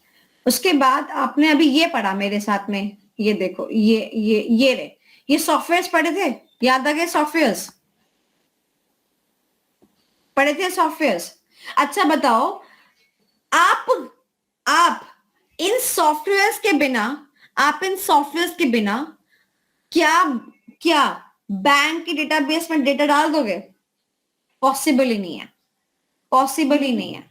उसके बाद आपने अभी ये पढ़ा मेरे साथ में, ये देखो, ये सॉफ्टवेयर्स पढ़े थे, याद आ गए? सॉफ्टवेयर्स पढ़े थे, सॉफ्टवेयर्स। अच्छा बताओ, आप इन सॉफ्टवेयर्स के बिना क्या बैंक के डेटाबेस में डेटा डाल दोगे? पॉसिबल ही नहीं है।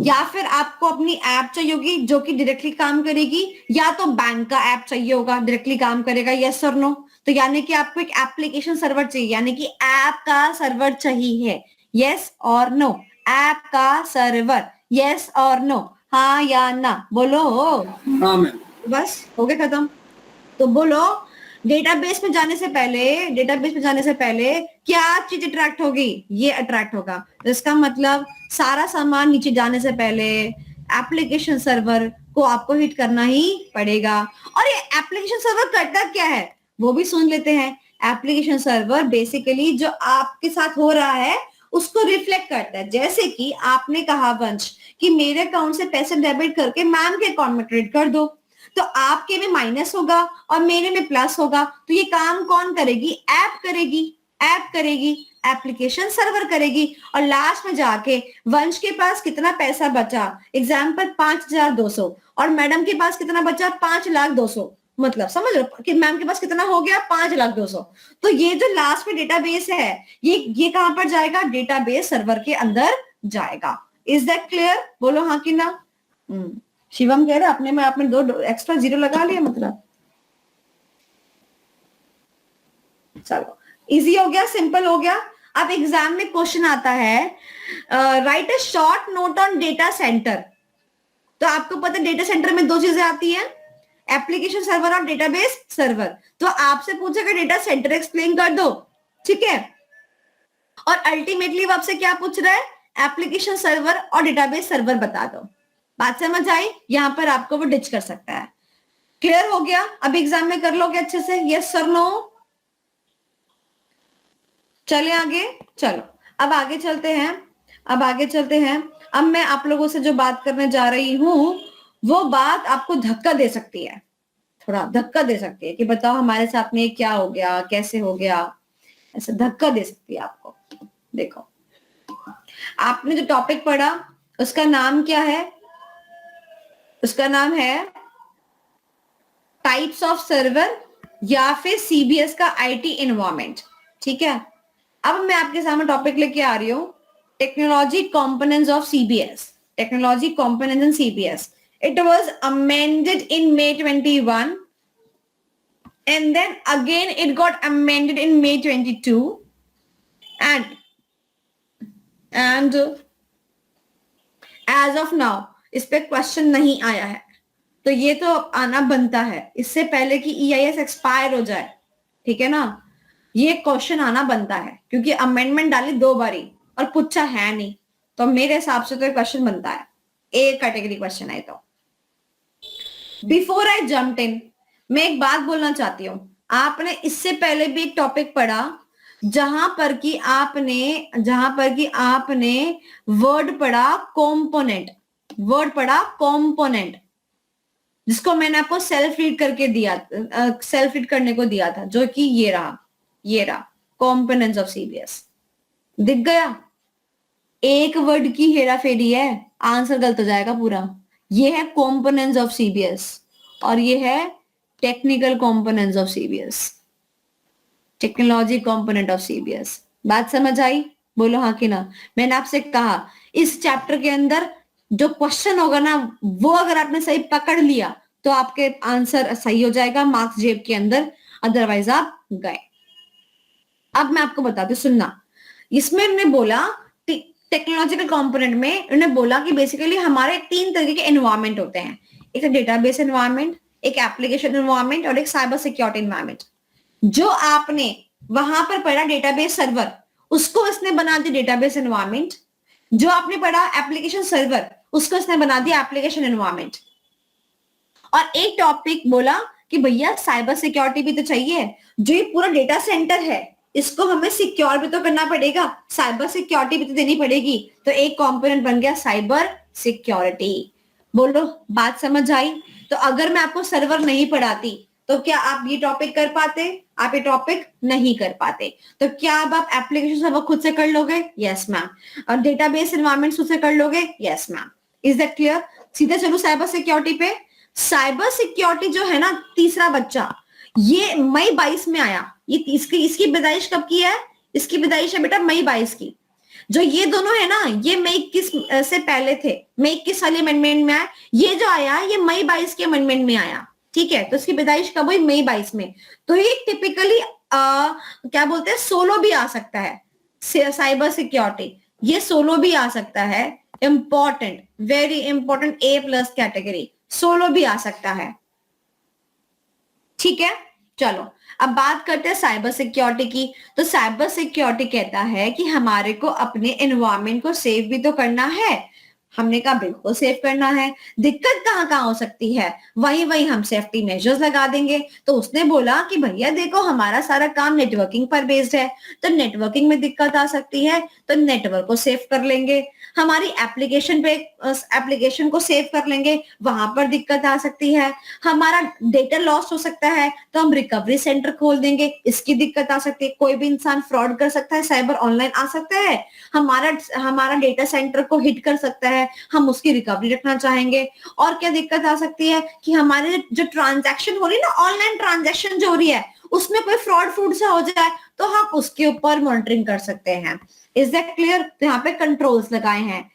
या फिर आपको अपनी ऐप चाहिए होगी जो कि डायरेक्टली काम करेगी, या तो बैंक का ऐप चाहिए होगा डायरेक्टली काम करेगा। यस और नो? तो यानी कि आपको एक एप्लीकेशन सर्वर चाहिए, यानी कि ऐप का सर्वर चाहिए। यस और नो? ऐप का सर्वर। यस और नो? हाँ या ना? बोलो। हाँ मैम। बस हो गया खत्म। तो बोलो, डेटाबेस में जाने से पहले क्या चीज अट्रैक्ट होगी? ये अट्रैक्ट होगा। तो इसका मतलब सारा सामान नीचे जाने से पहले एप्लीकेशन सर्वर को आपको हिट करना ही पड़ेगा। और ये एप्लीकेशन सर्वर करता क्या है वो भी सुन लेते हैं। एप्लीकेशन सर्वर बेसिकली जो आपके साथ हो रहा है उसको रिफ्लेक्ट करता है। जैसे कि आपने कहा वंश कि मेरे अकाउंट से पैसे डेबिट करके मैम के अकाउंट में क्रेडिट कर दो, तो आपके में माइनस होगा और मेरे में प्लस होगा। तो ये काम कौन करेगी? ऐप करेगी, एप्लीकेशन सर्वर करेगी। और लास्ट में जाके वंश के पास कितना पैसा बचा, एग्जाम्पल 5,200, और मैडम के पास कितना बचा? 5,02,000। मतलब समझ लो कि मैम के पास कितना हो गया? 5,02,000। तो ये जो लास्ट में डेटाबेस है ये कहां पर जाएगा? डेटाबेस सर्वर के अंदर जाएगा। Is that clear? बोलो हाँ कि ना। शिवम कह रहे आपने 2 एक्स्ट्रा 0 लगा लिया मतलब। चलो इजी हो गया, सिंपल हो गया। अब एग्जाम में क्वेश्चन आता है, right a short note on data centre. तो आपको पता है डेटा सेंटर में 2 चीजें आती हैं, एप्लीकेशन सर्वर और डेटाबेस सर्वर। तो आपसे पूछेगा डेटा सेंटर एक्सप्लेन कर दो, ठीक है? और अल्टीमेटली वो आपसे क्या पूछ रहा है, एप्लीकेशन सर्वर और डेटाबेस सर्वर बता दो। बात समझ आई? यहां पर आपको वो डिच कर सकता है। क्लियर हो गया? अब एग्जाम में कर लोगे अच्छे से, यस सर नो? चले आगे, चलो अब आगे चलते हैं, अब मैं आप लोगों से जो बात करने जा रही हूं वो बात आपको धक्का दे सकती है, थोड़ा धक्का दे सकती है कि बताओ हमारे साथ में क्या हो गया, कैसे हो गया, ऐसा धक्का दे सकती है आपको। देखो, आपने जो टॉपिक पढ़ा उसका नाम क्या है? उसका नाम है टाइप्स ऑफ सर्वर या फिर सीबीएस का आईटी एनवायरनमेंट। ठीक है, अब मैं आपके सामने टॉपिक लेके आ रही हूं, technology components of CBS, technology components in CBS. It was amended in May 21 and then again it got amended in May 22 and as of now इस पे क्वेश्चन नहीं आया है, तो ये तो आना बनता है इससे पहले कि EIS एक्सपायर हो जाए। ठीक है ना, ये क्वेश्चन आना बनता है क्योंकि अमेंडमेंट डाली 2 बारी और पूछा है नहीं, तो मेरे हिसाब से तो क्वेश्चन बनता है, ए कैटेगरी क्वेश्चन है। तो बिफोर आई जम्प इन, मैं एक बात बोलना चाहती हूँ, आपने इससे पहले भी एक टॉपिक पढ़ा जहां पर कि आपने वर्ड पढ़ा कॉम्पोनेंट, जिसको मैंने आपको सेल्फ रीड करने को दिया था, जो कि ये रहा कॉम्पोनेंट्स ऑफ सीबीएस। दिख गया? एक वर्ड की हेरा फेरी है, आंसर गलत हो जाएगा पूरा। ये है कॉम्पोनेंट्स ऑफ सीबीएस और ये है technical components of CBS, technology component of CBS. बात समझ आई? बोलो हाँ कि ना। मैंने आपसे कहा इस चैप्टर के अंदर जो क्वेश्चन होगा ना, वो अगर आपने सही पकड़ लिया तो आपके आंसर सही हो जाएगा, मार्क्स जेब के अंदर, अदरवाइज आप गए। अब मैं आपको बताती हूँ, सुनना। इसमें उन्होंने बोला टेक्नोलॉजिकल कंपोनेंट में उन्होंने बोला कि बेसिकली हमारे 3 तरह के एनवायरनमेंट होते हैं, एक डेटाबेस एनवायरनमेंट, एक एप्लीकेशन एनवायरनमेंट और एक साइबर सिक्योरिटी एनवायरनमेंट। जो आपने वहां पर पढ़ा डेटाबेस सर्वर, उसको इसने बना दिया डेटाबेस एनवायरनमेंट। जो आपने पढ़ा एप्लीकेशन सर्वर, उसको इसने बना दिया एप्लीकेशन एनवायरनमेंट। और एक टॉपिक बोला कि भैया साइबर सिक्योरिटी भी तो चाहिए, जो ये पूरा डेटा सेंटर है इसको हमें सिक्योर भी तो करना पड़ेगा, साइबर सिक्योरिटी भी तो देनी पड़ेगी, तो एक कंपोनेंट बन गया साइबर सिक्योरिटी। बोलो बात समझ आई? तो अगर मैं आपको सर्वर नहीं पढ़ाती तो क्या आप ये टॉपिक कर पाते? आप ये टॉपिक नहीं कर पाते। तो क्या अब आप एप्लीकेशन सर्वर खुद से कर लोगे? Yes ma'am. और डेटाबेस एनवायरनमेंट खुद से कर लोगे? Yes ma'am. Is that clear? सीधे चलो साइबर सिक्योरिटी पे। साइबर सिक्योरिटी जो है ना, तीसरा बच्चा, ये मई 22 में आया। ये इसकी पैदाइश कब की है? इसकी पैदाइश है बेटा मई 22 की। जो ये दोनों है ना, ये मई 21 से पहले थे, मई 21 वाले अमेंडमेंट में आया। ये जो आया ये मई 22 के अमेंडमेंट में आया। ठीक है, तो इसकी पैदाइश कब हुई? मई 22 में। तो ये टिपिकली क्या बोलते हैं, सोलो भी आ सकता है साइबर सिक्योरिटी, ये सोलो भी आ सकता है। Important, very important, A+ category, solo भी आ सकता है। ठीक है, चलो अब बात करते हैं साइबर सिक्योरिटी की। तो साइबर सिक्योरिटी कहता है कि हमारे को अपने एनवायरनमेंट को सेव भी तो करना है। हमने कहा बिल्कुल सेव करना है। दिक्कत कहाँ हो सकती है? वही हम सेफ्टी मेजर्स लगा देंगे। तो उसने बोला कि भैया देखो हमारा सारा काम नेटवर्किंग पर बेस्ड है, तो नेटवर्किंग में दिक्कत आ सकती है, तो नेटवर्क को सेव कर लेंगे। हमारी एप्लीकेशन को सेव कर लेंगे, वहां पर दिक्कत आ सकती है। हमारा डेटा लॉस हो सकता है, तो हम रिकवरी सेंटर खोल देंगे, इसकी दिक्कत आ सकती है। कोई भी इंसान फ्रॉड कर सकता है, साइबर ऑनलाइन आ सकता है, हमारा डेटा सेंटर को हिट कर सकता है, हम उसकी रिकवरी रखना चाहेंगे। और क्या दिक्कत आ सकती है कि हमारे जो ट्रांजैक्शन हो रही है ना, ऑनलाइन ट्रांजैक्शन जो हो रही है, उसमें कोई फ्रॉड सा हो जाए तो हम उसके ऊपर मॉनिटरिंग कर सकते हैं। Is that clear? तो यहाँ पे कंट्रोल्स लगाए हैं।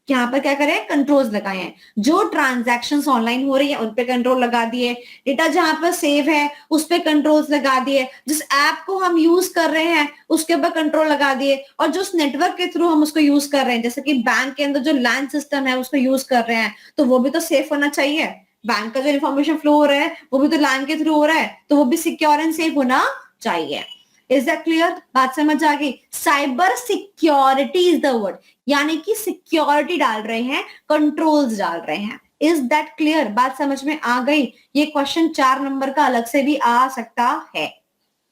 यहाँ पर क्या करें? कंट्रोल्स लगाए हैं। जो ट्रांजैक्शंस ऑनलाइन हो रही है उन पे कंट्रोल लगा दिए, डेटा जहां पर सेव है उस पे कंट्रोल्स लगा दिए, जिस ऐप को हम यूज कर रहे हैं उसके ऊपर कंट्रोल लगा दिए, और जो उस नेटवर्क के थ्रू हम उसको यूज कर रहे हैं, जैसे कि बैंक के अंदर जो लैन सिस्टम है उसको यूज कर रहे हैं, तो वो भी तो सेफ होना चाहिए। बैंक का जो इन्फॉर्मेशन फ्लो हो रहा है वो भी तो लैन के थ्रू हो रहा है, तो वो भी सिक्योर एंड सेफ होना चाहिए। Is that clear? बात समझ आ गई? Cyber security is the word, यानी कि सिक्योरिटी डाल रहे हैं, कंट्रोल्स डाल रहे हैं। Is that clear? बात समझ में आ गई? ये क्वेश्चन 4 नंबर का अलग से भी आ सकता है,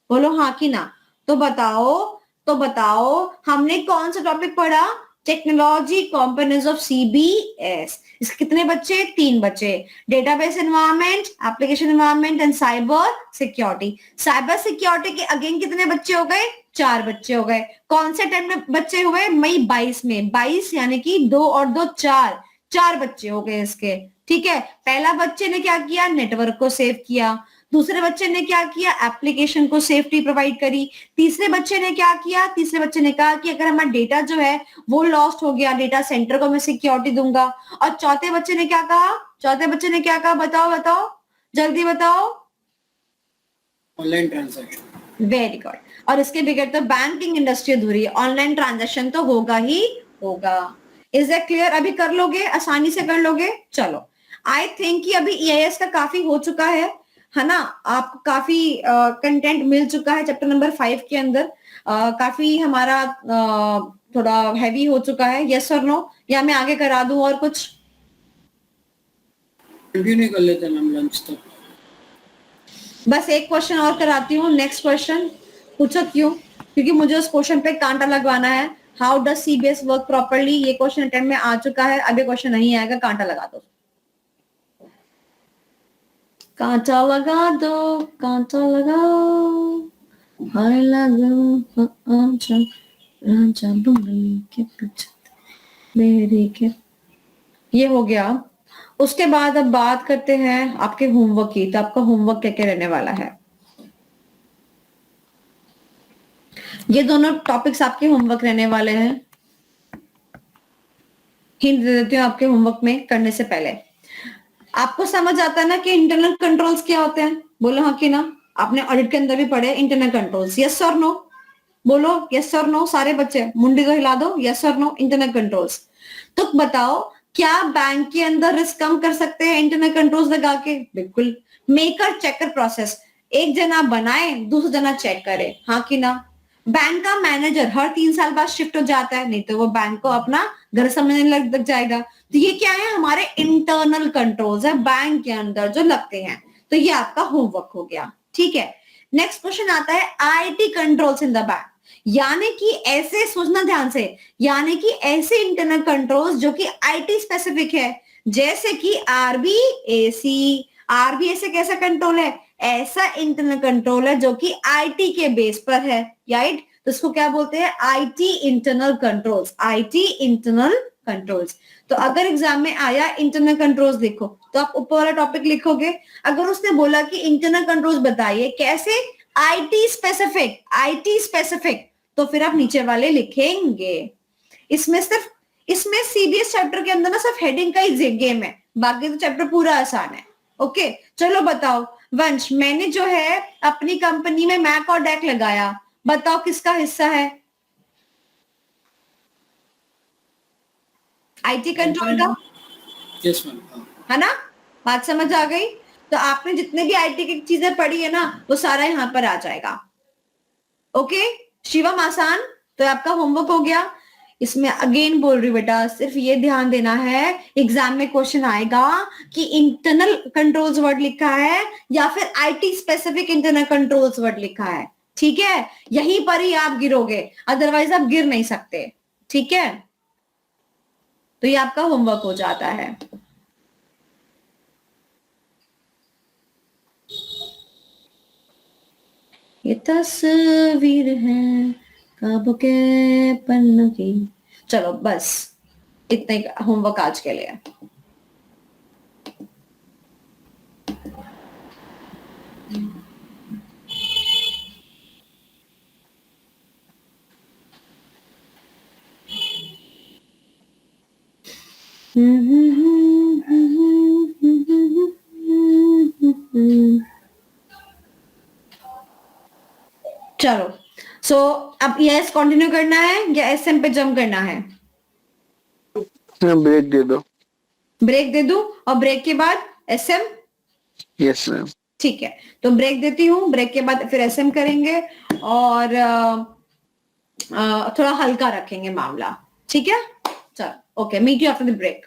बोलो हाँ कि ना। तो बताओ हमने कौन सा टॉपिक पढ़ा? Technology components of CBS. इसके कितने बच्चे? 3 बच्चे। Database environment, application environment and cyber security. Cyber security के अगेन कितने बच्चे हो गए? 4 बच्चे हो गए। कौन से टाइम में बच्चे हुए? मई 22 में। 22 यानी कि 2 और 2 4 बच्चे हो गए इसके। ठीक है, पहला बच्चे ने क्या किया? नेटवर्क को सेव किया। दूसरे बच्चे ने क्या किया? एप्लीकेशन को सेफ्टी प्रोवाइड करी। तीसरे बच्चे ने क्या किया? तीसरे बच्चे ने कहा कि अगर हमारा डेटा जो है वो लॉस्ट हो गया, डेटा सेंटर को मैं सिक्योरिटी दूंगा। और चौथे बच्चे ने क्या कहा? चौथे बच्चे ने क्या कहा? बताओ जल्दी बताओ। Online transaction. Very good. और इसके बगैर तो बैंकिंग इंडस्ट्री अधूरी है, ऑनलाइन ट्रांजैक्शन तो होगा ही होगा। Is that clear? अभी कर लोगे, आसानी से कर लोगे। चलो, आई थिंक कि अभी ईआईएस का काफी हो चुका है ना? आपको काफी कंटेंट मिल चुका है चैप्टर नंबर 5 के अंदर। काफी हमारा थोड़ा हैवी हो चुका है। यस और नो? या मैं आगे करा दूं और कुछ? कंटिन्यू कर लेते हैं मैम लंच तक। बस एक क्वेश्चन और कराती हूँ। नेक्स्ट क्वेश्चन पूछो। क्यों? क्योंकि मुझे उस क्वेश्चन पे कांटा लगवाना है। How does CBS work properly? ये क्वेश्चन अटेम्प्ट में आ चुका है, अभी क्वेश्चन नहीं आएगा, कांटा लगा दो। कांटा लगा दो, कांटा लगाओ, हाय लगो आजा राजा बंगले के पीछे मेरे के। ये हो गया। उसके बाद अब बात करते हैं आपके होमवर्क की। तो आपका होमवर्क क्या क्या रहने वाला है? ये दोनों टॉपिक्स आपके होमवर्क रहने वाले हैं। हिंट दे देती हूँ आपके होमवर्क में करने से पहले। आपको समझ आता है ना कि इंटरनल कंट्रोल्स क्या होते हैं? बोलो हाँ कि ना। आपने ऑडिट के अंदर भी पढ़े इंटरनल कंट्रोल्स। यस और नो? बोलो यस और नो सारे बच्चे, मुंडी तो हिला दो। यस और नो? Internal controls. तो बताओ, क्या बैंक के अंदर रिस्क कम कर सकते हैं इंटरनल कंट्रोल्स लगा के? बिल्कुल। मेकर चेकर प्रोसेस, एक जना बनाए, दूसरा जना चेक करे, हाँ कि ना। बैंक का मैनेजर हर 3 साल बाद शिफ्ट हो जाता है, नहीं तो वो बैंक को अपना घर समझने लग जाएगा। तो ये क्या है? हमारे इंटरनल कंट्रोल्स है बैंक के अंदर जो लगते हैं। तो ये आपका होमवर्क हो गया। ठीक है, नेक्स्ट क्वेश्चन आता है IT controls in the bank. यानी कि ऐसे सोचना ध्यान से, यानी कि ऐसे इंटरनल कंट्रोल्स जो कि आईटी स्पेसिफिक है, जैसे कि आरबीएसी। आरबीएसी कैसा कंट्रोल है? ऐसा इंटरनल कंट्रोल है जो कि आईटी के बेस पर है, राइट? तो इसको क्या बोलते हैं? IT internal controls. IT internal controls. तो अगर एग्जाम में आया इंटरनल कंट्रोल्स लिखो, तो आप ऊपर वाला टॉपिक लिखोगे। अगर उसने बोला कि इंटरनल कंट्रोल्स बताइए कैसे, आईटी स्पेसिफिक, आईटी स्पेसिफिक, तो फिर आप नीचे वाले लिखेंगे। इसमें सीबीएस चैप्टर के अंदर ना सिर्फ हेडिंग का ही गेम है, बाकी तो चैप्टर पूरा आसान है। ओके, चलो बताओ वंश, मैंने जो है अपनी कंपनी में मैक और डेक लगाया, बताओ किसका हिस्सा है? आईटी कंट्रोल का। यस मैम, है ना? बात समझ आ गई? तो आपने जितने भी आईटी की चीजें पढ़ी है ना, वो सारा यहाँ पर आ जाएगा। ओके शिवम, आसान। तो आपका होमवर्क हो गया। इसमें अगेन बोल रही बेटा, सिर्फ ये ध्यान देना है एग्जाम में क्वेश्चन आएगा कि इंटरनल कंट्रोल्स वर्ड लिखा है या फिर IT specific internal controls word लिखा है। ठीक है, यहीं पर ही आप गिरोगे, अदरवाइज आप गिर नहीं सकते। ठीक है, तो ये आपका होमवर्क हो जाता है। ये तस्वीर है काबू के पन्नों की। चलो बस इतना ही होमवर्क आज के लिए। चलो, सो अब यस कंटिन्यू करना है या एसएम पे जंप करना है? ब्रेक दे दो। ब्रेक दे दूं और ब्रेक के बाद एसएम? Yes ma'am. ठीक है, तो ब्रेक देती हूँ, ब्रेक के बाद फिर एसएम करेंगे और थोड़ा हल्का रखेंगे मामला, ठीक है? चलो, okay, meet you after the break.